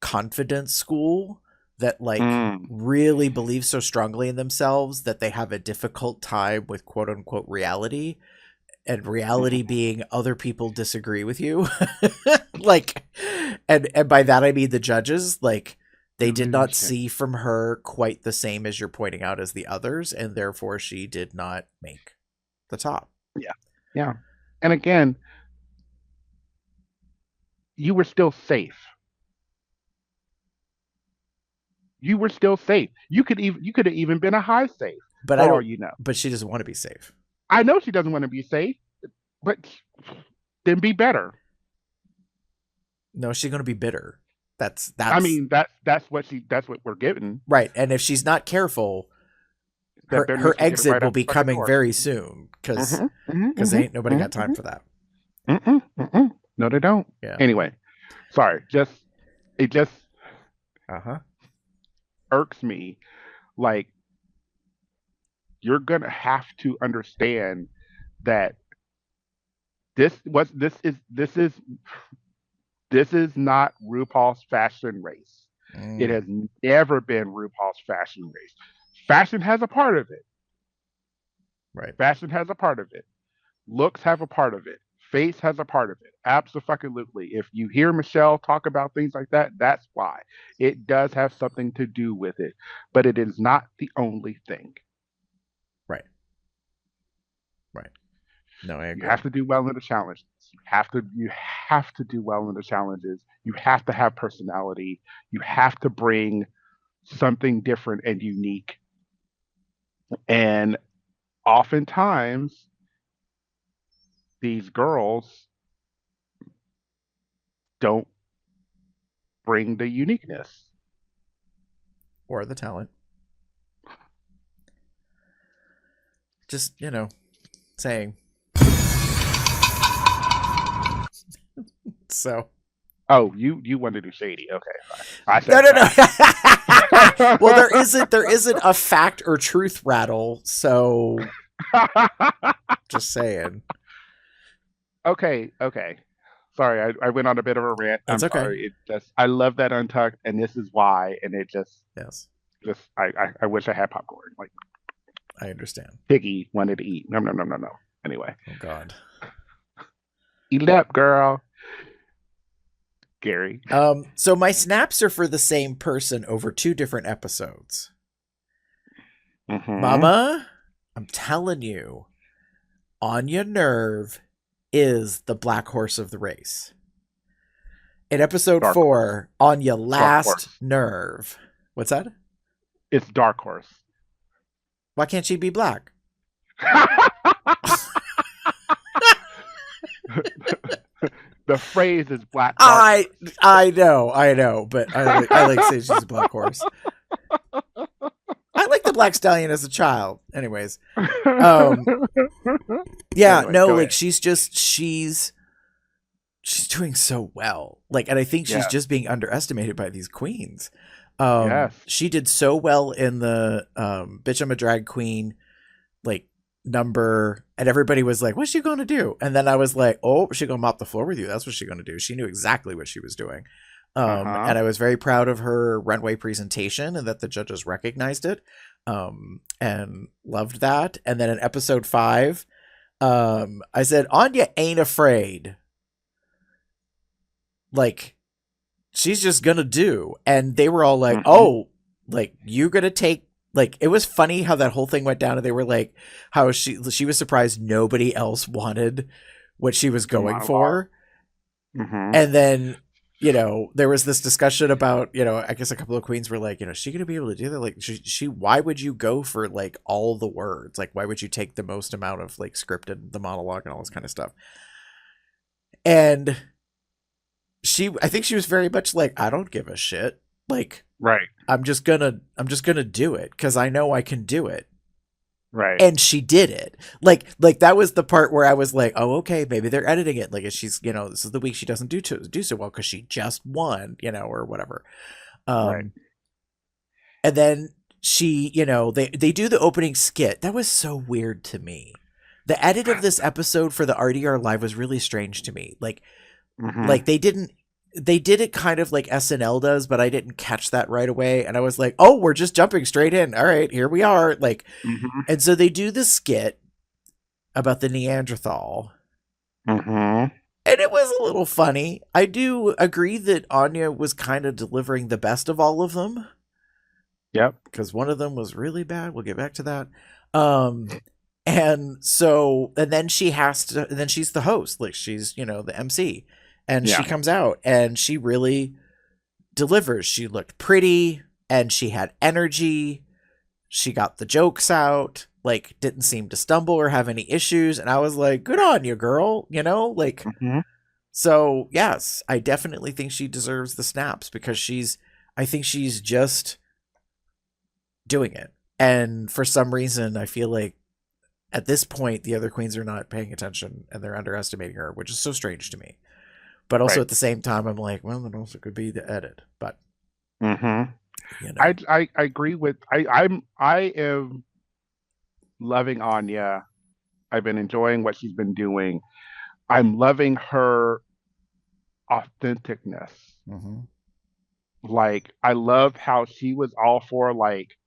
confidence school that like really believe so strongly in themselves that they have a difficult time with quote unquote reality, and reality being other people disagree with you. Like, and by that I mean the judges, like, they did not see from her quite the same as you're pointing out as the others, and therefore she did not make the top. Yeah. And again, you were still safe. You were still safe. You could have even been a high safe. But I don't, But she doesn't want to be safe. I know she doesn't want to be safe, but then be better. No, she's going to be bitter. That's. I mean, that's what we're getting. Right, and if she's not careful, her exit will be coming very soon because ain't nobody got time for that. No, they don't. Yeah. Anyway, sorry. It just irks me. Like, you're gonna have to understand that this is not RuPaul's fashion race. It has never been RuPaul's fashion race. Fashion has a part of it. Right. Fashion has a part of it. Looks have a part of it. Face has a part of it. Absolutely. If you hear Michelle talk about things like that, that's why. It does have something to do with it. But it is not the only thing. Right. No, I agree. You have to do well in the challenges. You have to do well in the challenges. You have to have personality. You have to bring something different and unique. And oftentimes, these girls don't bring the uniqueness or the talent. Just, saying. So. Oh, you want to do shady? Okay. I said No. Well, there isn't a fact or truth rattle, so just saying. Okay. Sorry, I went on a bit of a rant. That's okay. Sorry. I love that Untucked, and this is why. And it just I wish I had popcorn. Like, I understand. Piggy wanted to eat. No. Anyway. Oh God. Eat it up, girl. scary. So my snaps are for the same person over 2 different episodes. Mhm. Mama, I'm telling you, Anya Nerve is the black horse of the race. In episode Dark 4, Anya last horse. nerve. What's that? It's Dark Horse. Why can't she be black? The phrase is black. Dark. I know, but I like saying she's a black horse. I like the Black Stallion as a child. Anyways. Yeah, Anyway, no, go like ahead. she's doing so well. Like, and I think she's Yeah. just being underestimated by these queens. Yes. She did so well in the Bitch I'm a Drag Queen like number, and everybody was like, what's she gonna do? And then I was like, oh, she's gonna mop the floor with you. That's what she's gonna do. She knew exactly what she was doing. And I was very proud of her runway presentation and that the judges recognized it, and loved that. And then in episode 5, I said, Anya ain't afraid. Like, she's just gonna do. And they were all like, oh, like, you gonna take, like, it was funny how that whole thing went down, and they were like, how she was surprised nobody else wanted what she was going for. And then, you know, there was this discussion about, you know, I guess a couple of queens were like, you know, is she gonna be able to do that? Like, she why would you go for like all the words? Like, why would you take the most amount of like scripted, the monologue and all this kind of stuff? And I think she was very much like, I don't give a shit. Like, Right. I'm just gonna do it because I know I can do it. Right. And she did it. Like that was the part where I was like, oh, okay, maybe they're editing it. Like, if she's, you know, this is the week she doesn't do so well because she just won, you know, or whatever. Right. And then she, you know, they do the opening skit. That was so weird to me. The edit of this episode for the RDR live was really strange to me. Like, like they did it kind of like SNL does, but I didn't catch that right away. And I was like, oh, we're just jumping straight in. All right, here we are. Like, and so they do the skit about the Neanderthal. And it was a little funny. I do agree that Anya was kind of delivering the best of all of them. Yep. Because one of them was really bad. We'll get back to that. And so, and then she's the host. Like, she's, you know, the MC. And she comes out and she really delivers. She looked pretty and she had energy. She got the jokes out, like, didn't seem to stumble or have any issues. And I was like, good on you, girl. You know, like, so yes, I definitely think she deserves the snaps because I think she's just doing it. And for some reason, I feel like at this point, the other queens are not paying attention and they're underestimating her, which is so strange to me. But also at the same time, I'm like, well, it also could be the edit. But you know. I agree with I am loving Anya. I've been enjoying what she's been doing. I'm loving her authenticness. Like, I loved how she was all for like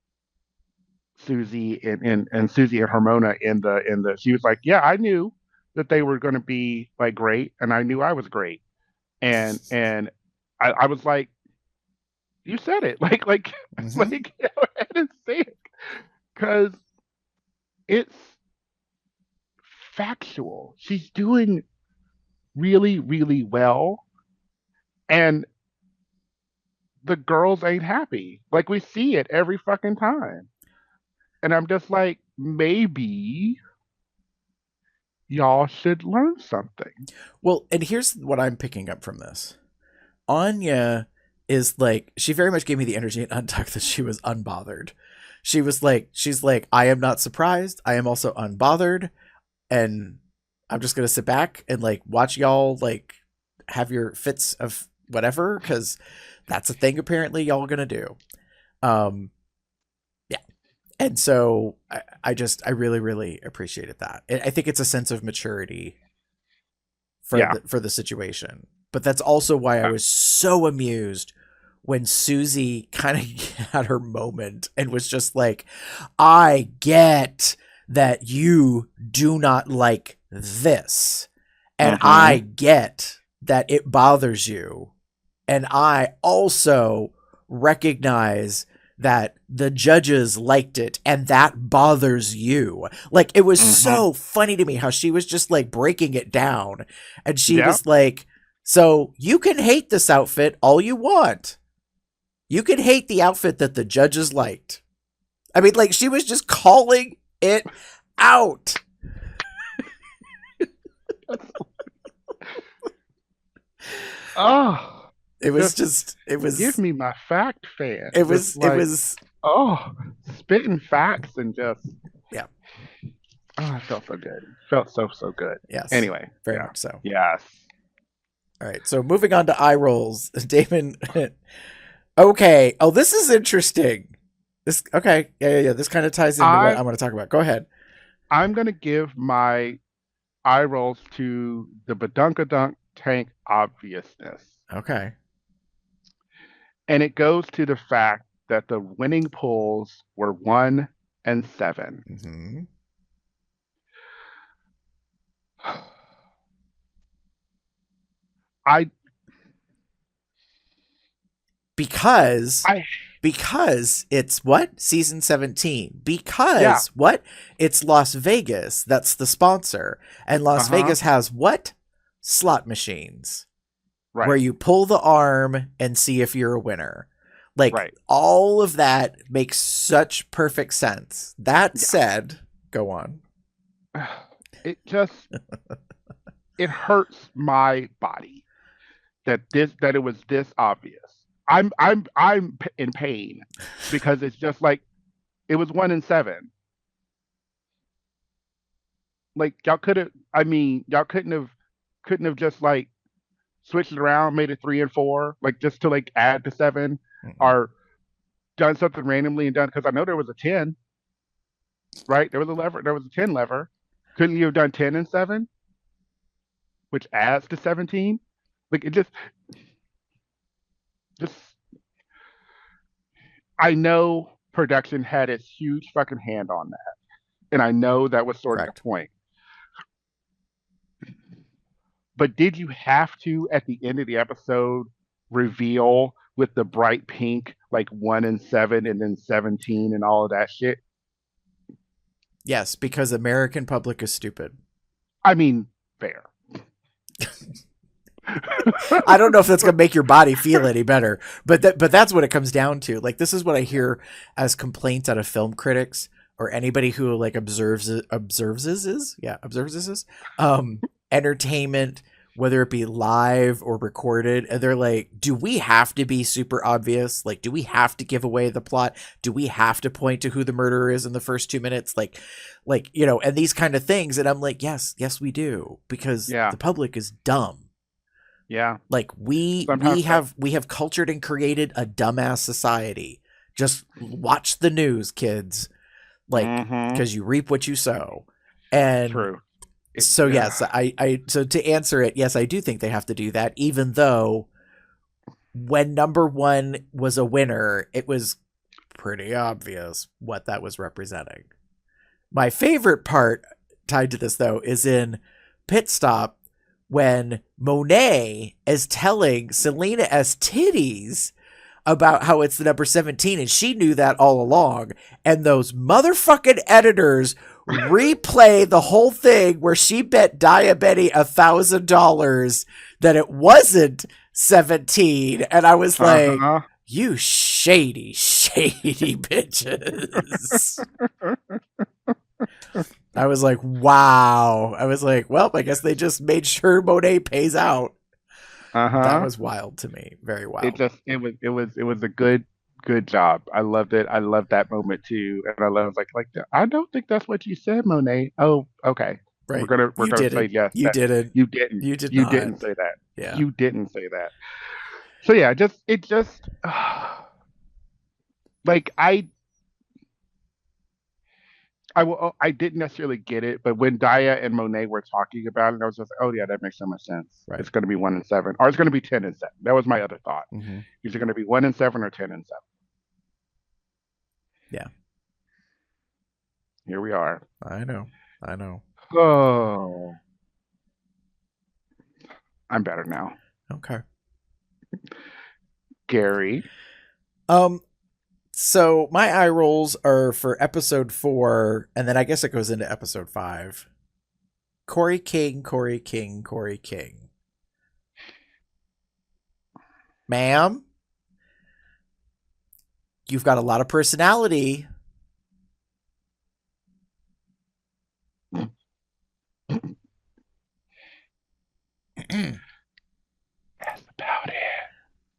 Susie and Susie and Hermona in the she was like, yeah, I knew that they were going to be like great, and I knew I was great. And I was like, you said it. Like like go ahead and say it, because it's factual. She's doing really, really well, and the girls ain't happy. Like, we see it every fucking time, and I'm just like, maybe y'all should learn something. Well, and here's what I'm picking up from this. Anya is like, she very much gave me the energy in Untucked that she was unbothered. She's like, I am not surprised. I am also unbothered. And I'm just going to sit back and like watch y'all like have your fits of whatever, because that's a thing apparently y'all going to do. And so I really, really appreciated that. I think it's a sense of maturity for the situation. But that's also why I was so amused when Susie kind of had her moment and was just like, I get that you do not like this. And I get that it bothers you. and I also recognize that the judges liked it and that bothers you. Like, it was so funny to me how she was just like breaking it down, and she was like, so you can hate this outfit all you want. You can hate the outfit that the judges liked. I mean, like, she was just calling it out. Oh, it was give me my fact fan. It was spitting facts and just it felt so good. Felt so good. Yes. Anyway, very much so. Yes. All right. So moving on to eye rolls, Damon. Okay. Oh, this is interesting. This okay. Yeah. This kind of ties into what I'm going to talk about. Go ahead. I'm going to give my eye rolls to the badunkadunk tank obviousness. Okay. And it goes to the fact that the winning pulls were 1 and 7. Mm-hmm. Because it's what? Season 17. Because what? It's Las Vegas. That's the sponsor. And Las Vegas has what? Slot machines. Right. Where you pull the arm and see if you're a winner. Like, all of that makes such perfect sense. That said, go on. It just it hurts my body that it was this obvious. I'm in pain because it's just like it was 1 and 7. Like, y'all couldn't have just like switched it around, made it 3 and 4, like just to like add to 7, or done something randomly and done, because I know there was a 10, right? There was a 10 lever. Couldn't you have done 10 and 7, which adds to 17? Like, it just I know production had its huge fucking hand on that, and I know that was sort of the point. But did you have to, at the end of the episode, reveal with the bright pink, like 1 and 7 and then 17 and all of that shit? Yes, because American public is stupid. I mean, fair. I don't know if that's going to make your body feel any better, but that's what it comes down to. Like, this is what I hear as complaints out of film critics or anybody who like observes entertainment, whether it be live or recorded, and they're like, do we have to be super obvious? Like, do we have to give away the plot? Do we have to point to who the murderer is in the first 2 minutes? Like, you know, and these kind of things. And I'm like, yes, we do, because the public is dumb. Yeah. Like, we have cultured and created a dumbass society. Just watch the news, kids. Like, because you reap what you sow. And true. So yes, so to answer it, yes, I do think they have to do that, even though when number 1 was a winner, it was pretty obvious what that was representing. My favorite part tied to this, though, is in Pit Stop when Monet is telling Selena S. Titties about how it's the number 17, and she knew that all along, and those motherfucking editors replay the whole thing where she bet Diabetti $1,000 that it wasn't 17, and I was like, you shady bitches. I was like, wow. I was like, well, I guess they just made sure Monet pays out. That was wild to me. Very wild. It was a good job. I loved it. I loved that moment too. And I love like I don't think that's what you said, Monet. Oh, okay. Right. We're gonna say yes. You didn't. You didn't. You did You not. didn't say that. Yeah. You didn't say that. So yeah, like I didn't necessarily get it, but when Daya and Monet were talking about it, I was just like, oh yeah, that makes so much sense. Right. It's going to be 1 and 7, or it's going to be 10 and 7. That was my other thought. Is it going to be 1 and 7 or 10 and 7? Yeah. Here we are. I know. Oh, I'm better now. Okay. Gary. So my eye rolls are for episode 4, and then I guess it goes into episode 5. Corey King. Ma'am, you've got a lot of personality. That's about it.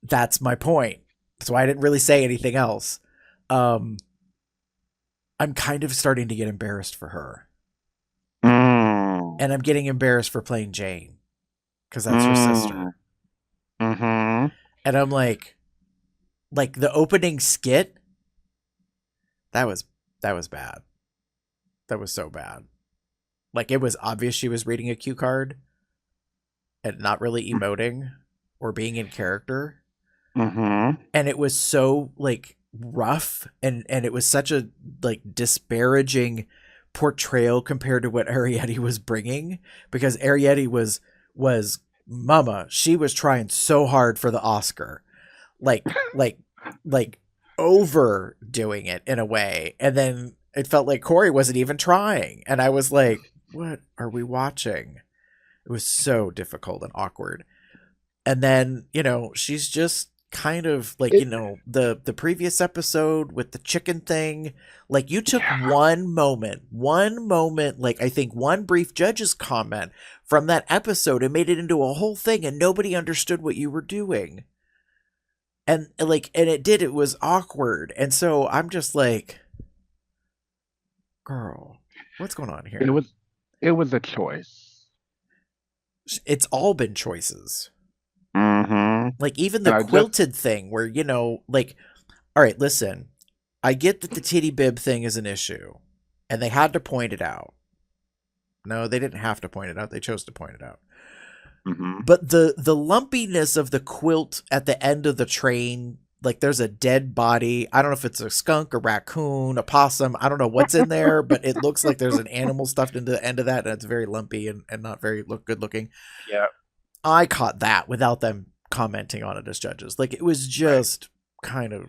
That's my point. That's why I didn't really say anything else. I'm kind of starting to get embarrassed for her. And I'm getting embarrassed for playing Jane. Because that's her sister. Mm-hmm. And I'm like the opening skit, that was bad. That was so bad. Like, it was obvious she was reading a cue card and not really emoting or being in character. Mm-hmm. And it was so, like, rough, and it was such a, like, disparaging portrayal compared to what Arrietty was bringing, because Arrietty was mama. She was trying so hard for the Oscar. Like overdoing it in a way. And then it felt like Corey wasn't even trying. And I was like, what are we watching? It was so difficult and awkward. And then, she's just kind of like, the previous episode with the chicken thing, like, you took one moment, like, I think one brief judge's comment from that episode and made it into a whole thing, and nobody understood what you were doing. And it was awkward. And so I'm just like, girl, what's going on here? It was a choice. It's all been choices. Mm-hmm. Like, even the quilted thing where, like, all right, listen, I get that the titty bib thing is an issue, and they had to point it out. No, they didn't have to point it out. They chose to point it out. Mm-hmm. But the lumpiness of the quilt at the end of the train, like, there's a dead body. I don't know if it's a skunk, a raccoon, a possum. I don't know what's in there, but it looks like there's an animal stuffed into the end of that, and it's very lumpy and not very good looking. Yeah. I caught that without them commenting on it as judges. Like, it was just kind of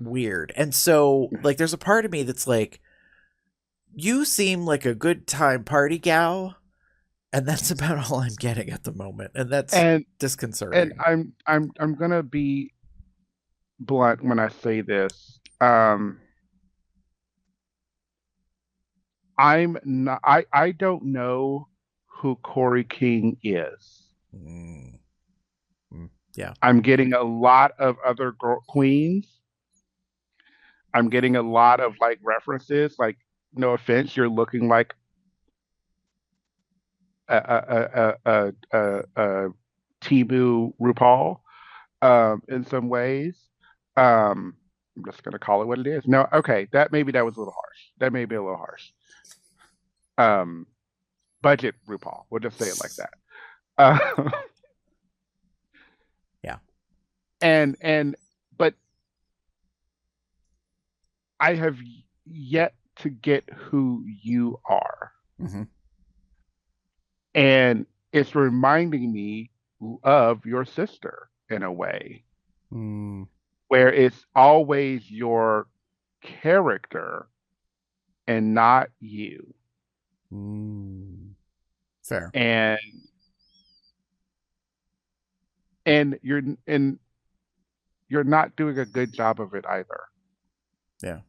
weird. And so, like, there's a part of me that's like, you seem like a good time party gal, and that's about all I'm getting at the moment, and that's disconcerting. And I'm gonna be blunt when I say this. I'm not. I don't know who Corey King is. Yeah, I'm getting a lot of other queens. I'm getting a lot of, like, references. Like, no offense, you're looking like a Timu RuPaul, in some ways. I'm just gonna call it what it is. No, okay, that was a little harsh. That may be a little harsh. Budget RuPaul. We'll just say it like that. Yeah. But I have yet to get who you are. Mm-hmm. And it's reminding me of your sister in a way, where it's always your character and not you. Fair. And you're not doing a good job of it either. Yeah.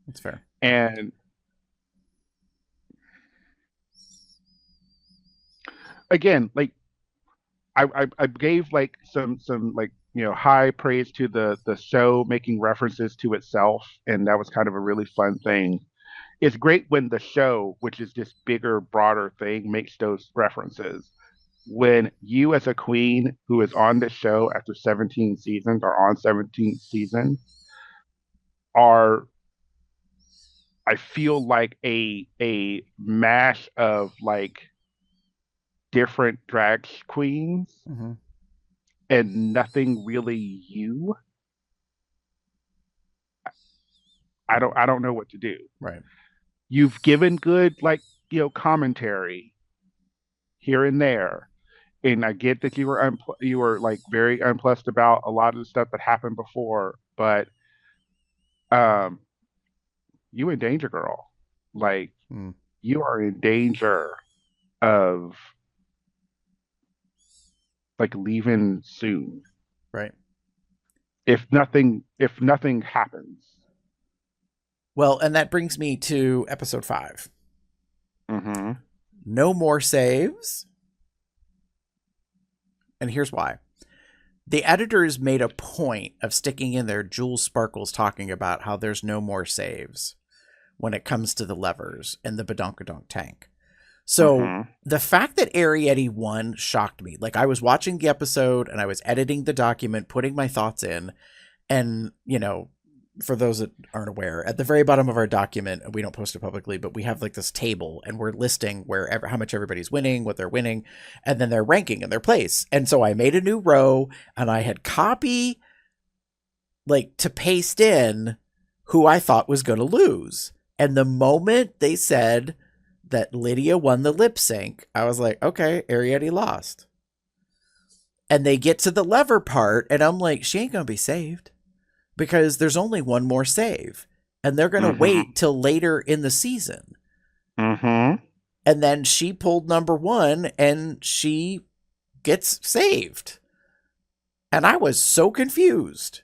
That's fair. And again, like, I gave, like, some like, high praise to the show making references to itself, and that was kind of a really fun thing. It's great when the show, which is this bigger, broader thing, makes those references. When you, as a queen who is on the show after 17 seasons or on 17th season, are, I feel like, a mash of, like, different drag queens, and nothing really you. I don't know what to do. Right. You've given good, like, commentary here and there. and I get that you were like very unplussed about a lot of the stuff that happened before, but um, you in danger, girl. Like Hmm. you are in danger of like leaving soon Right. if nothing happens. Well, and that brings me to episode 5. Mm-hmm. No more saves. And here's why. The editors made a point of sticking in there Jules Sparkles talking about how there's no more saves when it comes to the levers in the Badonkadonk tank. So the fact that Arietti won shocked me. Like, I was watching the episode and I was editing the document, putting my thoughts in, and, you know, for those that aren't aware, at the very bottom of our document, we don't post it publicly, but we have like this table and we're listing how much everybody's winning, what they're winning, and then their ranking and their place. And so I made a new row and I had copy like to paste in who I thought was going to lose. And the moment they said that Lydia won the lip sync, I was like, okay, Arietti lost. And they get to the lever part and I'm like, she ain't going to be saved. Because there's only one more save. And they're going to wait till later in the season. And then she pulled number 1 and she gets saved. And I was so confused.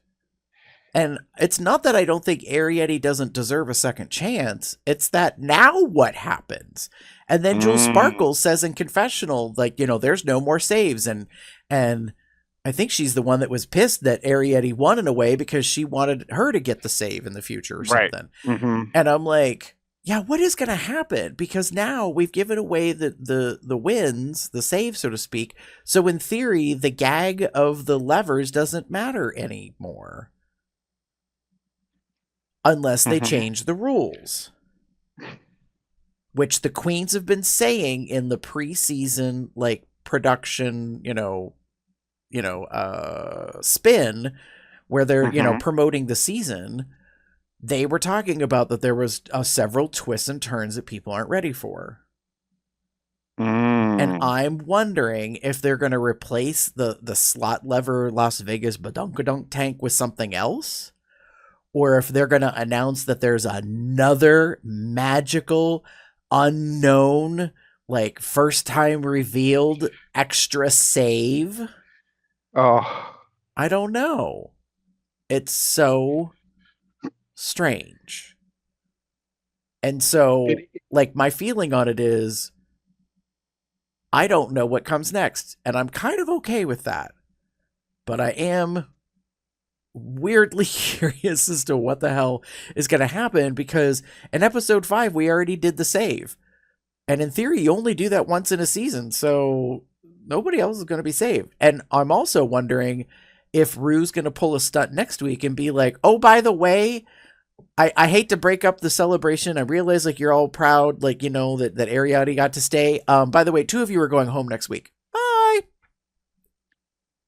And it's not that I don't think Arietti doesn't deserve a second chance. It's that now what happens? And then Jules Sparkles says in confessional, like, you know, there's no more saves. And I think she's the one that was pissed that Arietti won in a way because she wanted her to get the save in the future or something. And I'm like, yeah, what is going to happen? Because now we've given away the wins, the save, so to speak. So in theory, the gag of the levers doesn't matter anymore. Unless they change the rules. Which the queens have been saying in the preseason, like, production, spin where they're promoting the season. They were talking about that there was several twists and turns that people aren't ready for. And I'm wondering if they're going to replace the slot lever Las Vegas badunkadunk tank with something else, or if they're going to announce that there's another magical unknown, like, first time revealed extra save. I don't know. It's so strange. And so, like, my feeling on it is I don't know what comes next. And I'm kind of okay with that. But I am weirdly curious as to what the hell is going to happen, because in episode 5, we already did the save. And in theory, you only do that once in a season. So nobody else is going to be saved. And I'm also wondering if Rue's going to pull a stunt next week and be like, oh, by the way, I hate to break up the celebration. I realize, like, you're all proud, like, you know, that Arietti got to stay. By the way, 2 of you are going home next week. Bye.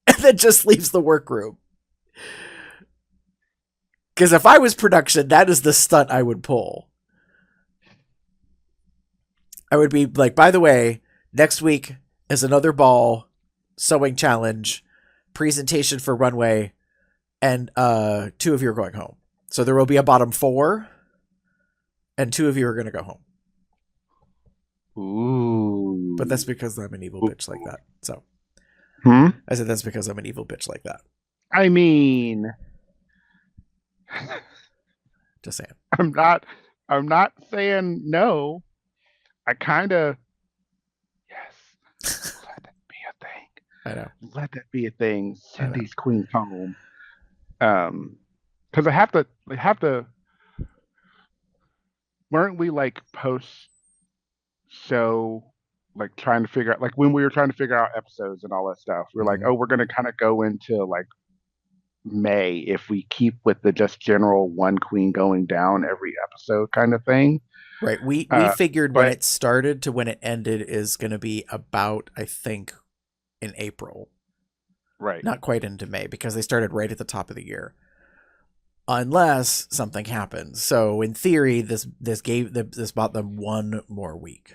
And then just leaves the workroom. Because if I was production, that is the stunt I would pull. I would be like, by the way, next week is another ball, sewing challenge, presentation for runway, and 2 of you are going home. So there will be a bottom 4, and 2 of you are going to go home. Ooh. But that's because I'm an evil bitch like that. So I said that's because I'm an evil bitch like that. I mean, just saying. I'm not saying no. I kind of, yes, let that be a thing. I know. Let that be a thing. Send these queens home. Because I have to, weren't we like post show, like trying to figure out, like when we were trying to figure out episodes and all that stuff, we were like, oh, we're going to kind of go into like May if we keep with the just general one queen going down every episode kind of thing. Right. We figured when it started to when it ended is going to be about, I think, in April. Right. Not quite into May, because they started right at the top of the year. Unless something happens. So in theory, this bought them 1 more week.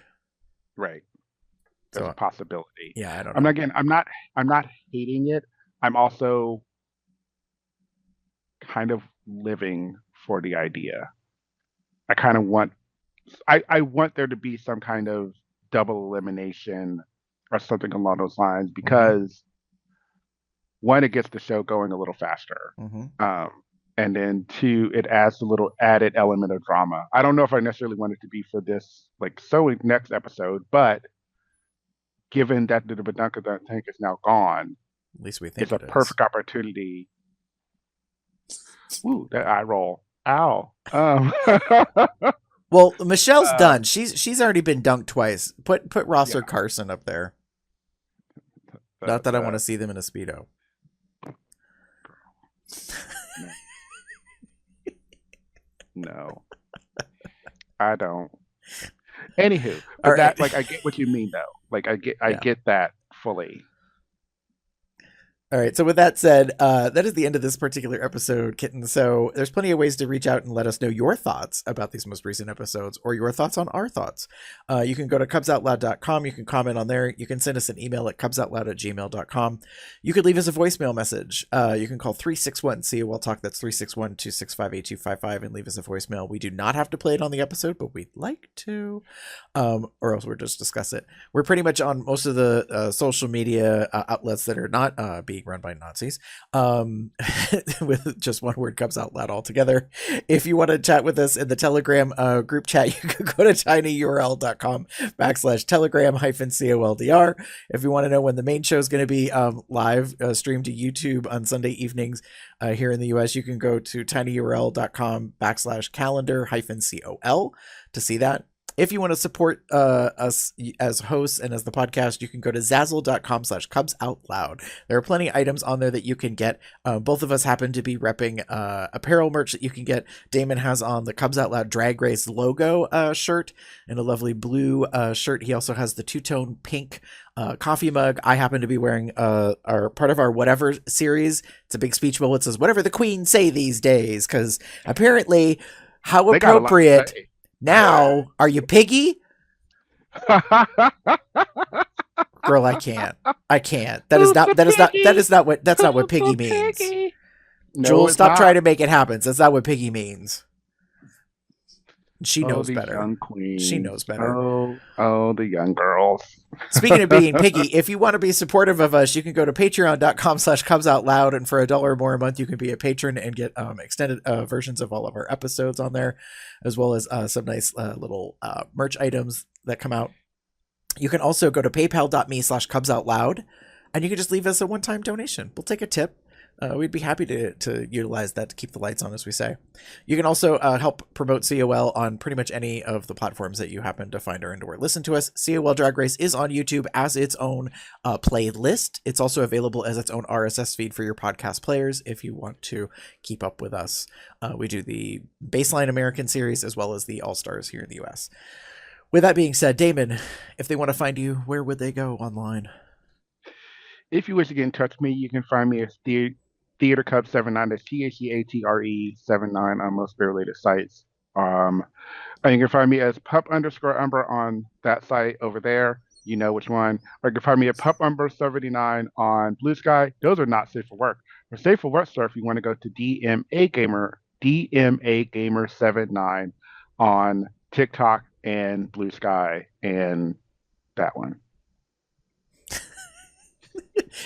Right. as a possibility. Yeah, I don't know. I'm not hating it. I'm also kind of living for the idea. I kind of want I want there to be some kind of double elimination or something along those lines because one, it gets the show going a little faster. And then two, it adds a little added element of drama. I don't know if I necessarily want it to be for this next episode, but given that the Badunka tank is now gone, at least we think it's a perfect opportunity. Ooh, that eye roll. Ow. Well, Michelle's done. She's already been dunked twice. Put Ross or Carson up there. Not that I want to see them in a Speedo. No, I don't. Anywho, but All right. I get what you mean though. I get that fully. All right. So with that said, that is the end of this particular episode, Kitten. So there's plenty of ways to reach out and let us know your thoughts about these most recent episodes or your thoughts on our thoughts. You can go to cubsoutloud.com. You can comment on there. You can send us an email at cubsoutloud@gmail.com. You could leave us a voicemail message. You can call 361-COL Talk. That's 361-265-8255 and leave us a voicemail. We do not have to play it on the episode, but we'd like to, or else we'll just discuss it. We're pretty much on most of the social media outlets that are not being run by Nazis, with just one word, Cubs Out Loud altogether. If you want to chat with us in the Telegram group chat, you can go to tinyurl.com/telegram-COLDR. If you want to know when the main show is going to be live streamed to YouTube on Sunday evenings here in the US, you can go to tinyurl.com/calendar-COL to see that. If you want to support us as hosts and as the podcast, you can go to zazzle.com/cubsoutloud. There are plenty of items on there that you can get. Both of us happen to be repping apparel merch that you can get. Damon has on the Cubs Out Loud Drag Race logo shirt and a lovely blue shirt. He also has the two-tone pink coffee mug. I happen to be wearing our part of our whatever series. It's a big speech bubble. It says, "Whatever the Queen say these days," because apparently, how appropriate. Now, are you piggy? Girl, I can't. That's not what piggy means. No, Jules, stop trying to make it happen. That's not what piggy means. She knows better. Young queens. She knows better. Oh, the young girls. Speaking of being piggy, if you want to be supportive of us, you can go to patreon.com/cubsoutloud, and for $1 more a month, you can be a patron and get extended versions of all of our episodes on there, as well as some nice little merch items that come out. You can also go to paypal.me/cubsoutloud, and you can just leave us a one-time donation. We'll take a tip. We'd be happy to utilize that to keep the lights on, as we say. You can also help promote COL on pretty much any of the platforms that you happen to find or into or listen to us. COL Drag Race is on YouTube as its own playlist. It's also available as its own RSS feed for your podcast players if you want to keep up with us. We do the Baseline American series as well as the All-Stars here in the US. With that being said, Damon, if they want to find you, where would they go online? If you wish to get in touch with me, you can find me as Theater Cub 79. That's THEATRE79 on most related sites. And you can find me as pup_umber on that site over there. You know which one. Or you can find me at pup_umber79 on Blue Sky. Those are not safe for work. For safe for work stuff, you want to go to DMA Gamer79 on TikTok and Blue Sky and that one.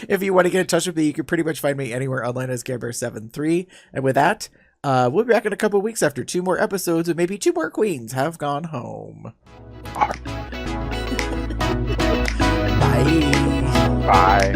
If you want to get in touch with me, you can pretty much find me anywhere online as Gabber73. And with that, we'll be back in a couple of weeks after 2 more episodes and maybe 2 more queens have gone home. Bye. Bye.